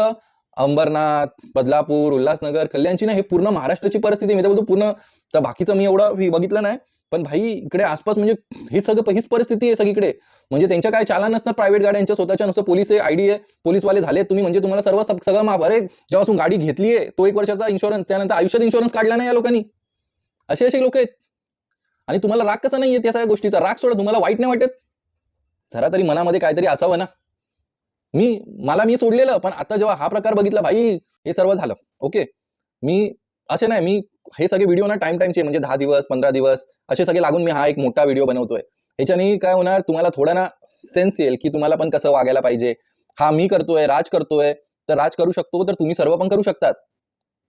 अंबरनाथ, बदलापूर, उल्हासनगर, कल्याणची ना, हे पूर्ण महाराष्ट्राची परिस्थिती. मी तर बोलतो पूर्ण, तर बाकीचं मी एवढं बघितलं नाही, पण भाई इकडे आसपास म्हणजे हे सगळं हीच परिस्थिती आहे सगळीकडे. म्हणजे त्यांच्या काय चालन नसणार प्रायव्हेट गाड्यांच्या, स्वतःच्या नुसतं पोलीस आहे, आयडी आहे, पोलीसवाले झाले तुम्ही, म्हणजे तुम्हाला सगळं माफ. अरे जेव्हापासून गाडी घेतली आहे तो 1 वर्षाचा इन्शुरन्स, त्यानंतर आयुष्यात इन्शुरन्स काढला नाही या लोकांनी. असे लोक आहेत. आणि तुम्हाला राग कसा नाही येत या सगळ्या गोष्टीचा? राग सोडा, तुम्हाला वाईट नाही वाटत? जरा तरी मनामध्ये काहीतरी असावं ना. मी सोडलेलं, पण आता जेव्हा हा प्रकार बघितला भाई, हे सर्व झालं. ओके, मी असे नाही, मी हे सगळे व्हिडिओ ना टाइमचे म्हणजे 10 दिवस 15 दिवस असे सगळे लागून मी हा एक मोठा व्हिडिओ बनवतोय. ह्याच्याने काय होणार, तुम्हाला थोडा ना सेन्स येईल की तुम्हाला पण कसं वागायला पाहिजे. हा मी करतोय, राज करतोय, तर राज करू शकतो, तर तुम्ही सर्व पण करू शकतात.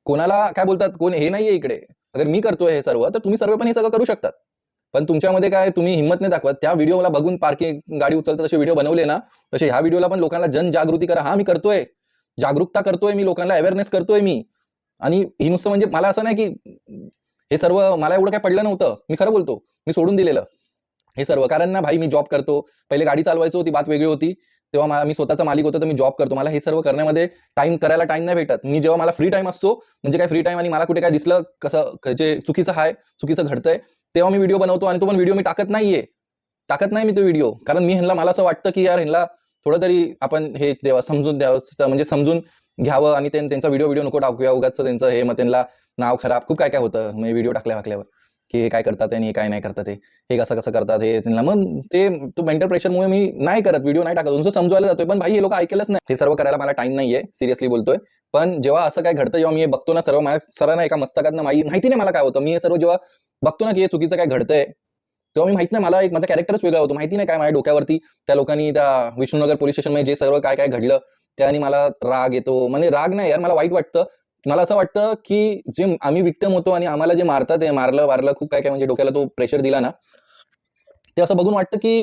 कोणाला काय बोलतात, कोण हे नाहीये इकडे. अगर मी करतोय हे सर्व, तर तुम्ही सर्व पण हे सगळं करू शकतात. पण तुमच्यामध्ये काय, तुम्ही हिंमत नाही दाखवत. त्या व्हिडिओला बघून पार्किंग गाडी उचलतात तसे व्हिडिओ बनवले ना, तसे ह्या व्हिडिओला पण लोकांना जनजागृती करा. हा मी करतोय, जागरूकता करतोय मी, लोकांना अवेअरनेस करतोय मी. आणि ही नुसतं म्हणजे मला असं नाही की हे सर्व मला एवढं काय पडलं नव्हतं. मी खरं बोलतो, मी सोडून दिलेलं हे सर्व. कारण ना भाई, मी जॉब करतो, पहिले गाडी चालवायचो, ती बात वेगळी होती. तेव्हा मी स्वतःचा मालिक होतो, तर मी जॉब करतो. मला हे सर्व करण्यामध्ये करायला टाइम नाही भेटत. मी जेव्हा मला फ्री टाइम असतो, म्हणजे काय फ्री टाइम, आणि मला कुठे काय दिसलं कसं जे चुकीचं आहे, चुकीचं घडतंय, तेव्हा मी व्हिडिओ बनवतो. आणि तो पण व्हिडिओ मी टाकत नाही मी तो व्हिडिओ. कारण मला असं वाटतं की यार ह्यांना थोडं तरी आपण हे समजून द्यावं, म्हणजे समजून घ्यावं. आणि त्यांचा व्हिडिओ नको टाकूया उगाच त्यांचं हे, मग त्यांना नाव खराब खूप काय होतं. मग व्हिडिओ टाकल्यावर की हे काय करतात आणि हे काय नाही करतात, हे कसं करतात हे त्यांना. मग तो मेंटल प्रेशरमुळे मी नाही करत, व्हिडिओ नाही टाकत, तुमचं समजवायला जातोय. पण भाई हे लोक ऐकलंच नाही. हे सर्व करायला मला टाइम नाहीये, सिरियसली बोलतोय. पण जेव्हा असं काय घडतं, जेव्हा मी हे बघतो ना, सर्व माझ्या सरांना एका मस्तकात माहिती नाही मला काय होतं. मी हे सर्व जेव्हा बघतो ना की हे चुकीचं काय घडतंय, तेव्हा मी माहित नाही, मला एक माझा कॅरेक्टरच वेगळा होतो. माहिती नाही काय माझ्या डोक्यावरती त्या लोकांनी त्या विष्णुनगर पोलीस स्टेशनमध्ये जे सर्व काय घडलं त्याने मला राग येतो. म्हणजे राग नाही यार, मला वाईट वाटतं. मला असं वाटतं की जे आम्ही विक्टिम होतो आणि आम्हाला जे मारतात, ते मारलं खूप काय म्हणजे डोक्याला तो प्रेशर दिला ना, ते असं बघून वाटतं की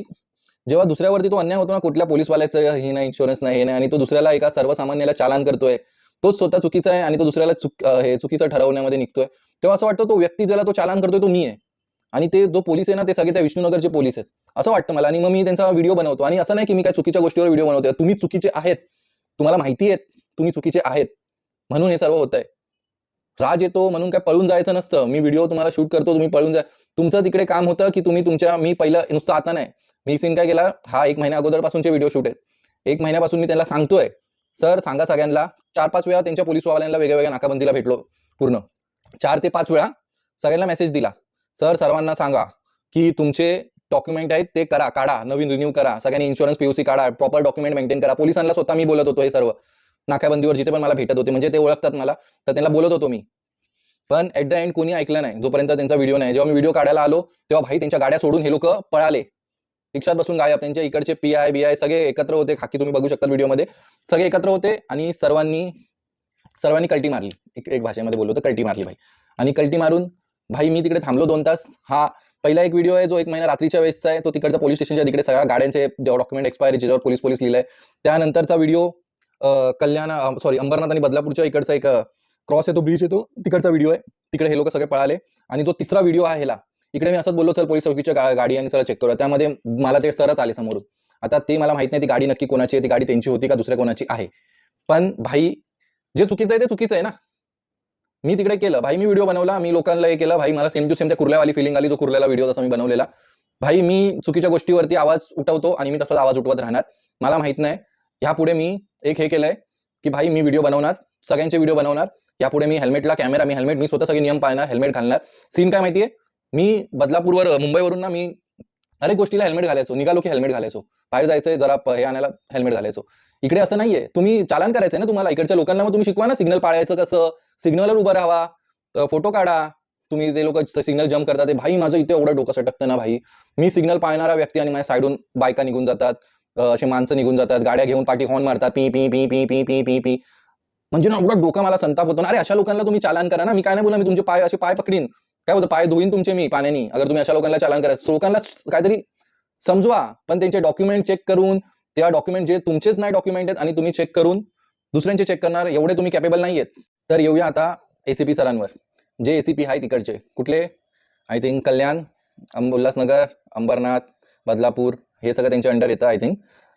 जेव्हा दुसऱ्यावरती तो अन्याय होतो ना, कुठल्या पोलीसवाल्याचं हे नाही, इन्शुरन्स नाही, हे नाही, आणि तो दुसऱ्याला एका सर्वसामान्याला चालान करतोय, तोच स्वतः चुकीचा आहे आणि तो दुसऱ्याला चुकीचं ठरवण्यामध्ये निघतोय, तेव्हा असं वाटतं तो व्यक्ती ज्याला तो चालान करतोय तो मी आहे, आणि ते जो पोलीस आहे ना, ते सगळे त्या विष्णुनगरचे पोलीस आहेत असं वाटतं मला. आणि मग मी त्यांचा व्हिडिओ बनवतो. आणि असं नाही की मी काय चुकीच्या गोष्टीवर व्हिडिओ बनवतोय. तुम्ही चुकीचे आहेत, तुम्हाला माहिती आहे तुम्ही चुकीचे आहेत, म्हणून हे सर्व होतंय. राज येतो म्हणून काय पळून जायचं नसतं. मी व्हिडिओ तुम्हाला शूट करतो, तुम्ही पळून जा. तुमचं तिकडे काम होतं की तुम्ही मी पहिलं नुसतं आता नाही, मी सीन काय केला, हा 1 महिन्या अगोदरपासूनचे व्हिडिओ शूट आहेत. 1 महिन्यापासून मी त्यांना सांगतोय, सर सांगा सगळ्यांना. 4-5 वेळा त्यांच्या पोलीसवाल्यांना वेगवेगळ्या नाकाबंदीला भेटलो. पूर्ण 4 ते 5 वेळा सगळ्यांना मेसेज दिला, सर सर्वांना सांगा की तुमचे डॉक्युमेंट आहेत ते काढा, नवीन रिन्यू करा, सगळ्यांनी इन्शुरन्स PUC काढा, प्रॉपर डॉक्युमेंट मेंटेन करा. पोलिसांना स्वतः मी बोलत होतो हे सर्व, नाकाबंदीवर जिथे पण मला भेटत होते, म्हणजे ते ओळखतात मला, तर त्यांना बोलत होतो मी. पण ऍट द एंड कोणी ऐकलं नाही, जोपर्यंत त्यांचा व्हिडिओ नाही. जेव्हा मी व्हिडिओ काढायला आलो तेव्हा भाई त्यांच्या गाड्या सोडून हे लोक पळाले, रिक्षात बसून गायब. त्यांच्या इकडचे PI BI सगळे एकत्र होते, खाकी तुम्ही बघू शकता व्हिडिओमध्ये, सगळे एकत्र होते आणि सर्वांनी कल्टी मारली. एक भाषेमध्ये बोललो तर कल्टी मारली भाई. आणि कल्टी मारून भाई मी तिकडे थांबलो 2 तास. हा पहिला एक व्हिडिओ आहे जो 1 महिना रात्रीच्या वेळेसचा आहे, तो तिकडच्या पोलीस स्टेशनच्या तिकडे सगळ्या गाड्यांचे डॉक्युमेंट एक्सपायरी ज्याच्यावर पोलीस लिहिलंय. त्यानंतरचा व्हिडिओ अंबरनाथ आणि बदलापूरच्या इकडचा एक क्रॉस येतो, ब्रिज येतो, तिकडचा व्हिडिओ आहे. तिकडे हे लोक सगळे पळाले. आणि जो तिसरा व्हिडिओ आहे ह्याला, इकडे मी असंच बोललो, चल पोलीस चौकीच्या गाडी आणि सगळं चेक करूया. त्यामध्ये मला ते सरच आले समोरून. आता ते मला माहित नाही ती गाडी नक्की कोणाची आहे, ती गाडी त्यांची होती का दुसऱ्या कोणाची आहे. पण भाई जे चुकीचं आहे ते चुकीचं आहे ना. मी तिकडे केलं भाई, मी व्हिडिओ बनवला, मी लोकांना हे केलं भाई. मला सेम टू सेम त्या कुर्ल्यावाली फिलिंग आली, जो कुर्ल्याला व्हिडिओ तसा मी बनवलेला. भाई मी चुकीच्या गोष्टीवरती आवाज उठवतो आणि मी तसाच आवाज उठवत राहणार. मला माहित नाही ह्यापुढे मी एक हे केलंय की भाई मी व्हिडिओ बनवणार, सगळ्यांचे व्हिडिओ बनवणार. यापुढे मी हेल्मेटला कॅमेरा, मी स्वतः सगळे नियम पाळणार, हेल्मेट घालणार. सीन काय माहितीये, मी बदलापूरवर मुंबईवरून ना, मी हर एक गोष्टीला हेल्मेट घालायचो, निघालो की हेल्मेट घालायचो, बाहेर जायचंय जरा हे आणायला हेल्मेट घालायचो. इकडे असं नाहीये, तुम्ही चालान करायचंय ना तुम्हाला, इकडच्या लोकांना मग तुम्ही शिकवा ना सिग्नल पाळायचं कसं, सिग्नलवर उभं राहावा, फोटो काढा. तुम्ही ते लोक सिग्नल जम्प करतात, ते भाई माझं इथे एवढं डोकं सटकतं ना भाई. मी सिग्नल पाळणारा व्यक्ती आणि माझ्या साईडून बायका निघून जातात, असे माणसं निघून जातात, गाड्या घेऊन पाठी हॉर्न मारतात, P P P P P P P P. म्हणजे ना एवढं डोकं मला संताप होतो ना. अरे अशा लोकांना तुम्ही चालान करा ना. मी काय नाही बोला, मी तुमचे पाय असे पाय पकडीन, काय होतं पाय धुईन तुमचे मी पाण्याने, अगर तुम्ही अशा लोकांना चालान करायचं. लोकांना काहीतरी समजवा, पण त्यांचे डॉक्युमेंट चेक करून, त्या डॉक्युमेंट जे तुमचेच नाही डॉक्युमेंट आहेत आणि तुम्ही चेक करून दुसऱ्यांचे चेक करणार एवढे तुम्ही कॅपेबल नाही आहेत. तर येऊया आता एसीपी सरांवर. जे एसीपी आहे तिकडचे कुठले, आय थिंक कल्याण, उल्हासनगर, अंबरनाथ, बदलापूर हे सगळं त्यांच्या अंडर येतं आय थिंक.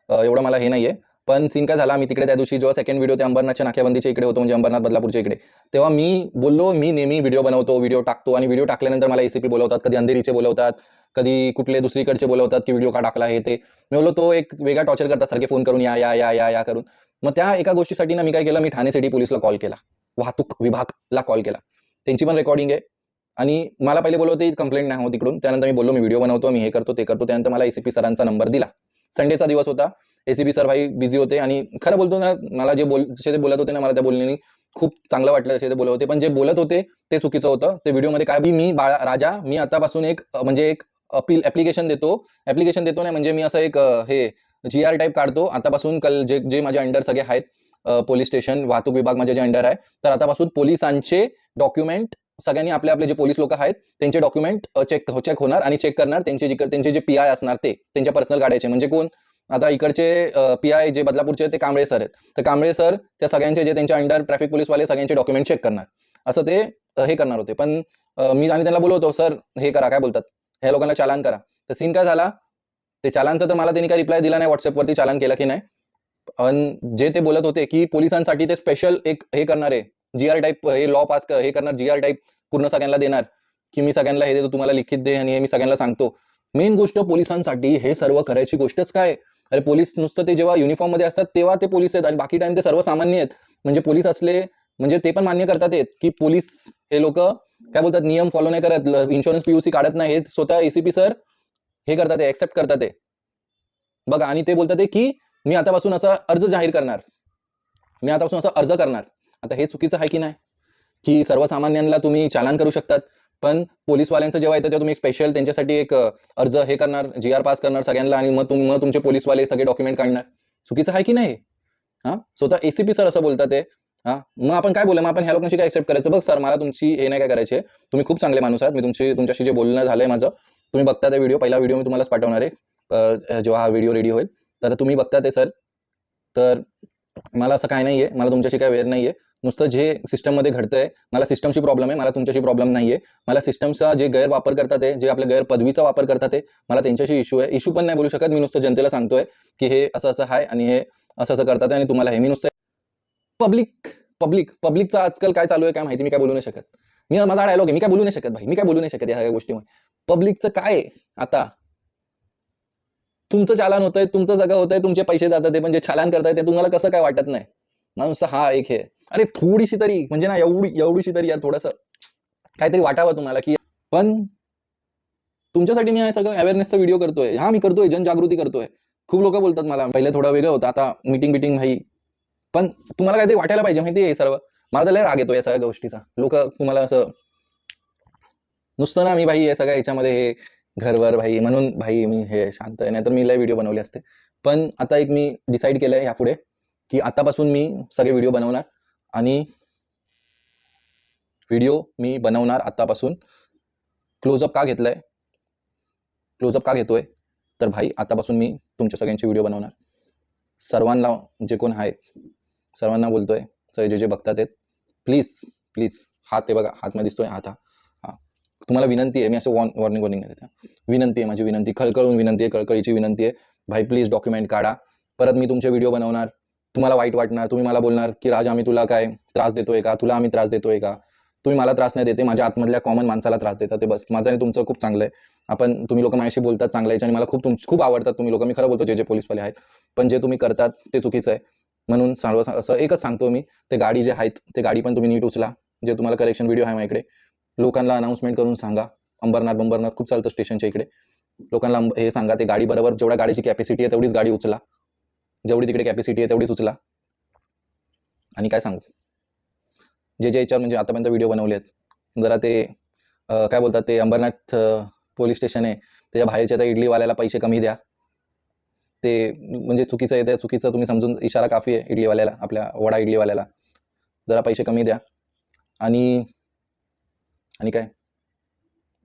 एवढं मला हे नाही आहे. पण सीन काय झाला, मी तिकडे त्या दिवशी जेव्हा सेकंड व्हिडिओ ते अंबरनाथच्या नाक्याबंदीच्या इकडे होतो, म्हणजे अंबरनाथ बदलापूरच्या इकडे, तेव्हा मी बोललो मी नेहमी व्हिडिओ बनवतो, व्हिडिओ टाकतो, आणि व्हिडिओ टाकल्यानंतर मला एसीपी बोलवतात, कधी अंधेरीचे बोलवतात, कधी कुठले दुसरीकडचे बोलवतात की व्हिडिओ का टाकला हे ते. मी बोललो तो एक वेगळा टॉर्चर करतात सारखे फोन करून या या या या या करून. मग त्या एका गोष्टीसाठी ना मी काय केलं, मी ठाणे सिटी पोलीसला कॉल केला, वाहतूक विभागला कॉल केला. त्यांची पण रेकॉर्डिंग आहे. आणि मला पहिले बोलवते कंप्लेंट नाही होत तिकडून. त्यानंतर मी बोललो मी व्हिडिओ बनवतो, मी हे करतो ते करतो. त्यानंतर मला एसीपी सरांचा नंबर दिला. संडेचा दिवस होता, एसीपी सर भाई बिझी होते. आणि खरं बोलतो ना, मला जसे ते बोलत होते ना, मला त्या बोलण्याने खूप चांगलं वाटलं जसे ते बोलत होते. पण जे बोलत होते ते चुकीचं होतं. ते व्हिडिओमध्ये काय, मी राजा मी आतापासून एक म्हणजे एक ऍप्लिकेशन देतो नाही, म्हणजे मी असं एक हे GR टाईप काढतो आतापासून. जे माझ्या अंडर सगळे आहेत, पोलीस स्टेशन वाहतूक विभाग माझ्या जे अंडर आहे, तर आतापासून पोलिसांचे डॉक्युमेंट सगळ्यांनी आपले जे पोलीस लोक आहेत त्यांचे डॉक्युमेंट चेक होणार आणि चेक करणार. त्यांचे जे PI असणार ते त्यांच्या पर्सनल गाड्याचे, म्हणजे कोण आता इकडचे PI जे बदलापूरचे ते कांबळे सर आहेत, तर कांबळे सर त्या सगळ्यांचे जे त्यांच्या अंडर ट्रॅफिक पोलीसवाले सगळ्यांचे डॉक्युमेंट चेक करणार, असं ते हे करणार होते. पण मी आणि त्यांना बोलवतो सर हे करा, काय बोलतात ह्या लोकांना चालान करा. तर सीन काय झाला, ते चालानचं तर मला त्यांनी काही रिप्लाय दिला नाही व्हॉट्सअपवरती चालान केला की नाही. पण जे ते बोलत होते की पोलिसांसाठी ते स्पेशल एक हे करणार आहे, GR टाईप हे लॉ पास हे करणार, GR टाईप पूर्ण सगळ्यांना देणार, की मी सगळ्यांना हे देतो, तुम्हाला लिखित दे आणि हे मी सगळ्यांना सांगतो. मेन गोष्ट पोलिसांसाठी हे सर्व करायची गोष्टच काय. अरे पोलीस नुसतं ते जेव्हा युनिफॉर्म मध्ये असतात तेव्हा ते पोलीस आहेत, आणि बाकी टाइम ते सर्वसामान्य आहेत. म्हणजे पोलीस असले म्हणजे ते पण मान्य करतात की पोलीस हे लोक काय बोलतात, नियम फॉलो नाही करत, इन्शुरन्स PUC काढत नाही, हे स्वतः एसीपी सर हे करतात, ते ऍक्सेप्ट करतात ते बघा. आणि ते बोलतात की मी आतापासून असा अर्ज जाहीर करणार, मी आतापासून असा अर्ज करणार. आता हे चुकीचं आहे की नाही, की सर्वसामान्यांना तुम्ही चालान करू शकतात, पण पोलीसवाल्यांचं जेव्हा येतं तेव्हा तुम्ही स्पेशल त्यांच्यासाठी एक अर्ज हे करणार, GR पास करणार सगळ्यांना, आणि मग तुमचे पोलीसवाले सगळे डॉक्युमेंट काढणार. चुकीचं आहे की नाही. हां, स्वतः एसीपी सर असं बोलतात ते. हां, मग आपण काय बोलू, मग आपण ह्या लोकांशी काय ऍक्सेप्ट करायचं. बघ सर, मला तुमची हे नाही काय करायचे, तुम्ही खूप चांगले माणूस आहात. मी तुमच्याशी जे बोलणं झालंय माझं, तुम्ही बघता ते व्हिडिओ, पहिला व्हिडिओ मी तुम्हालाच पाठवणार आहे जेव्हा हा व्हिडिओ रेडी होईल, तर तुम्ही बघता ते सर. तर मला असं काय नाहीये, मला तुमच्याशी काय वेळ नाहीये. नुसतं जे सिस्टममध्ये घडतंय, मला सिस्टमशी प्रॉब्लेम आहे, मला तुमच्याशी प्रॉब्लेम नाहीये. मला सिस्टमचा जे गैरवापर करतात आहे, जे आपल्या गैरपदवीचा वापर करतात आहे, मला त्यांच्याशी इश्यू आहे. इश्यू पण नाही बोलू शकत मी, नुसतं जनतेला सांगतोय की हे असं असं आहे आणि हे असं असं करतात आहे, आणि तुम्हाला हे मी नुसतं पब्लिकचं आजकाल काय चालू आहे काय माहिती, मी काय बोलू नाही शकत. माझा डायलॉग आहे, मी काय बोलू नाही शकत भाई, मी काय बोलू नाही शकत या सगळ्या गोष्टीमुळे. पब्लिकचं काय आता, तुमचं चालान होतंय, तुमचं सगळं होतंय, तुमचे पैसे जातात, ते पण जे चालान करताय ते तुम्हाला कसं काय वाटत नाही. माणूस हा एक हे, अरे थोडीशी तरी म्हणजे ना एवढीशी तरी यार थोडंसं काहीतरी वाटावं तुम्हाला. की पण तुमच्यासाठी मी हे सगळं अवेअरनेसचा व्हिडिओ करतोय, मी करतोय, जनजागृती करतोय. खूप लोक बोलतात मला पहिले थोडं वेगळं होतं, आता मीटिंग भाई, पण तुम्हाला काहीतरी वाटायला पाहिजे माहिती आहे. सर्व मला तर लय राग येतो या सगळ्या गोष्टीचा. लोक तुम्हाला असं नुसतं ना, मी भाई हे सगळ्या ह्याच्यामध्ये हे घरवर भाई म्हणून भाई मी हे शांत आहे, नाहीतर मी लय व्हिडिओ बनवले असते. पण आता एक मी डिसाईड केलंय यापुढे की आतापासून मी सगळे व्हिडिओ बनवणार, आणि व्हिडिओ मी बनवणार आतापासून. क्लोजअप का घेतोय तर भाई आतापासून मी तुमच्या सगळ्यांचे व्हिडिओ बनवणार. सर्वांना जे कोण आहेत सर्वांना बोलतोय, सगळे जे बघतात आहेत, प्लीज हात ते बघा, हात मध्ये दिसतोय हात, हा तुम्हाला विनंती आहे, मी असं वॉर्निंग देते, विनंती आहे, माझी विनंती, खळखळून विनंती आहे, कळकळीची विनंती आहे भाई, प्लीज डॉक्युमेंट काढा. परत मी तुमचे व्हिडिओ बनवणार, तुम्हाला वाईट वाटणार, तुम्ही मला बोलणार की राज आम्ही तुला काय त्रास देतोय का, तुला आम्ही त्रास देतोय का. तुम्ही मला त्रास नाही देते, माझ्या आतमधल्या कॉमन माणसाला त्रास देतात, ते बस. माझं आणि तुमचं खूप चांगलं आहे. तुम्ही लोक माझ्याशी बोलतात चांगलं आहे, आणि मला खूप आवडतात तुम्ही लोक. मी खरं बोलतो, जे पोलीसवाले आहेत, पण जे तुम्ही करतात ते चुकीचं आहे. म्हणून असं एकच सांगतो मी, ते गाडी जे आहेत ते गाडी पण तुम्ही नीट उचला. जे तुम्हाला करेक्शन व्हिडिओ आहे माझ्याकडे, लोकांना अनाउन्समेंट करून सांगा. अंबरनाथ खूप चालतं स्टेशनच्या इकडे, लोकांना हे सांगा ते गाडी बरोबर जेवढ्या गाडीची कॅपॅसिटी आहे तेवढीच गाडी उचला, जेवढी तिकडे कॅपॅसिटी आहे तेवढीच उचला. आणि काय सांगू, जे याच्यावर म्हणजे आतापर्यंत व्हिडिओ बनवले आहेत, जरा ते काय बोलतात, ते अंबरनाथ पोलीस स्टेशन आहे त्याच्या बाहेरच्या त्या इडलीवाल्याला पैसे कमी द्या. ते म्हणजे चुकीचं आहे, त्या चुकीचं तुम्ही समजून इशारा काफी आहे इडलीवाल्याला, आपल्या वडा इडलीवाल्याला. जरा पैसे कमी द्या आणि काय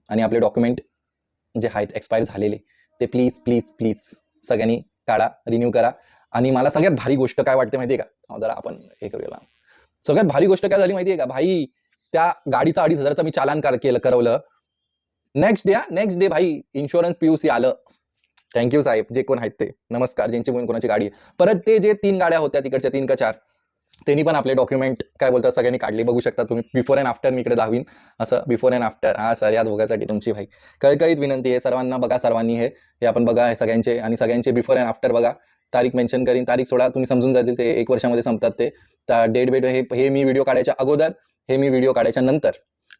आणि आपले डॉक्युमेंट जे आहेत एक्सपायर झालेले ते प्लीज प्लीज प्लीज सगळ्यांनी काढा, रिन्यू करा. आणि मला सगळ्यात भारी गोष्ट काय वाटते माहिती आहे का, जरा आपण हे करूया. सगळ्यात भारी गोष्ट काय झाली माहिती आहे का भाई, त्या गाडीचा 2,500चं मी चालान करवलं. नेक्स्ट डे भाई इन्शुरन्स PUC आलं. थँक्यू साहेब, जे कोण आहेत ते, नमस्कार. ज्यांची कोणाची गाडी आहे. परत ते जे 3 गाड्या होत्या तिकडच्या 3 का 4 त्यांनी पण आपले डॉक्युमेंट काय बोलतात सगळ्यांनी काढले. बघू शकता तुम्ही, बिफोर अँड आफ्टर मी इकडे दाखवीन असं, बिफोर अँड आफ्टर. हा सर, याद बघायसाठी तुमची भाई कळकळीत विनंती आहे सर्वांना. बघा सर्वांनी हे आपण बघा, हे सगळ्यांचे आणि सगळ्यांचे बिफोर अँड आफ्टर बघा. तारीख मेन्शन करीन, तारीख सोडा, तुम्ही समजून जातील ते 1 वर्षामध्ये संपतात ते. डेट बेट हे मी व्हिडिओ काढायच्या अगोदर, हे मी व्हिडिओ काढायच्या नंतर.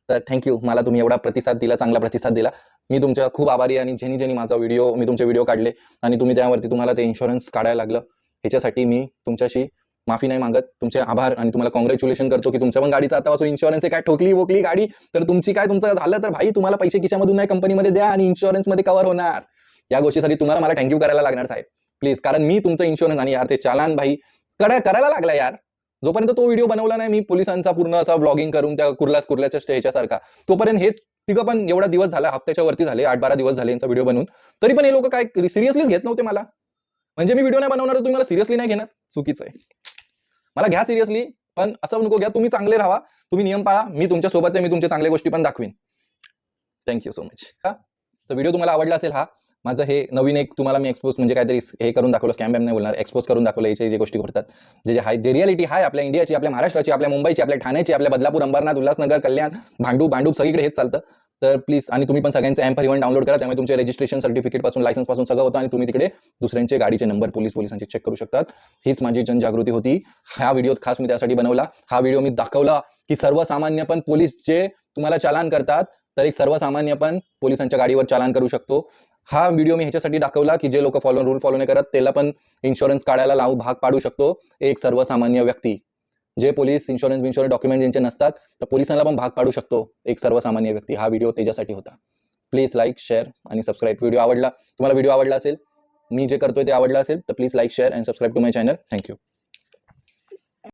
तर थँक्यू, मला तुम्ही एवढा प्रतिसाद दिला, चांगला प्रतिसाद दिला. मी तुमच्या खूप आभारी आहे. आणि ज्यांनी माझा व्हिडिओ, मी तुमचे व्हिडिओ काढले आणि तुम्ही त्यावरती तुम्हाला ते इन्शुरन्स काढायला लागलं, ह्याच्यासाठी मी तुमच्याशी माफी नाही मागत, तुमचे आभार आणि तुम्हाला कॉंग्रॅच्युलेशन करतो की तुमच्या पण गाडीचा आतापासून इन्शुरन्स आहे. काय ठोकली गाडी तर तुमचं झालं तर भाई तुम्हाला पैसे खिशामधून नाही, कंपनीमध्ये द्या आणि इन्शुरन्समध्ये कव्हर होणार. या गोष्टीसाठी तुम्हाला मला थँक्यू करायला लागणार साहेब, प्लीज. कारण मी तुमचं इन्शुरन्स आणि यार ते चालान भाई करायला लागला यार. जोपर्यंत तो व्हिडिओ बनवला नाही मी पोलिसांचा पूर्ण असा व्लॉगिंग करून त्या कुर्ल्याच्या ह्याच्यासारखा, तोपर्यंत हे तिघं पण एवढा दिवस झाला, हफ्त्याच्या वरती झाले, 8-12 दिवस झाले यांचा व्हिडिओ बनवून, तरी पण हे लोक काय सिरियसलीच घेत नव्हते मला. म्हणजे मी व्हिडिओ नाही बनवणार, तुम्ही मला सिरियसली नाही घेणार, चुकीचं आहे. मला घ्या सिरियसली, पण असं नको घ्या. तुम्ही चांगले राहा, तुम्ही नियम पाळा, मी तुमच्या सोबत आहे, मी तुमच्या चांगल्या गोष्टी पण दाखवीन. Thank you so much. हा तर व्हिडिओ तुम्हाला आवडला असेल. हा माझं हे नवीन एक तुम्हाला मी एक्सपोज म्हणजे काहीतरी हे करून दाखवलं, स्कॅम बॅम नाही बोलणार, एक्सपोज करून दाखवलं याचे जे गोष्टी घडतात, जे आहे, जे रियालिटी आहे आपल्या इंडियाची, आपल्या महाराष्ट्राची, आपल्या मुंबईची, आपल्या ठाण्याची, आपल्या बदलापूर, अंबरनाथ, उल्हासनगर, कल्याण, भांडूप सगळीकडे हेच चालतं. तर प्लीज, आणि तुम्ही पण सगळ्यांचे एम्पर इव्हन डाउनलोड करा, त्यामुळे तुमचे रजिस्ट्रेशन सर्टिफिकेट पासून, लायसन्स पासून सगळं होतं आणि तुम्ही तिकडे दुसऱ्यांचे गाडीचे नंबर पोलिसांचे चेक करू शकतात. हीच माझी जनजागृती होती. हा व्हिडिओ खास मी त्यासाठी बनवला. हा व्हिडिओ मी दाखवला की सर्वसामान्य पण पोलीस जे तुम्हाला चालान करतात, तर एक सर्वसामान्य पण पोलिसांच्या गाडीवर चालान करू शकतो. हा व्हिडिओ मी ह्याच्यासाठी दाखवला की जे लोक रूल फॉलो नाही करत त्याला पण इन्शुरन्स काढायला भाग पाडू शकतो एक सर्वसामान्य व्यक्ती. जे पोलीस इन्शुरन्स डॉक्युमेंट ज्यांचे नसतात तर पोलिसांना पण भाग पाडू शकतो एक सर्वसामान्य व्यक्ती. हा व्हिडिओ त्याच्यासाठी होता. प्लीज लाईक, शेअर आणि सबस्क्राईब. व्हिडिओ आवडला, तुम्हाला व्हिडिओ आवडला असेल, मी जे करतोय ते आवडलं असेल तर please like, share and subscribe to my channel. Thank you.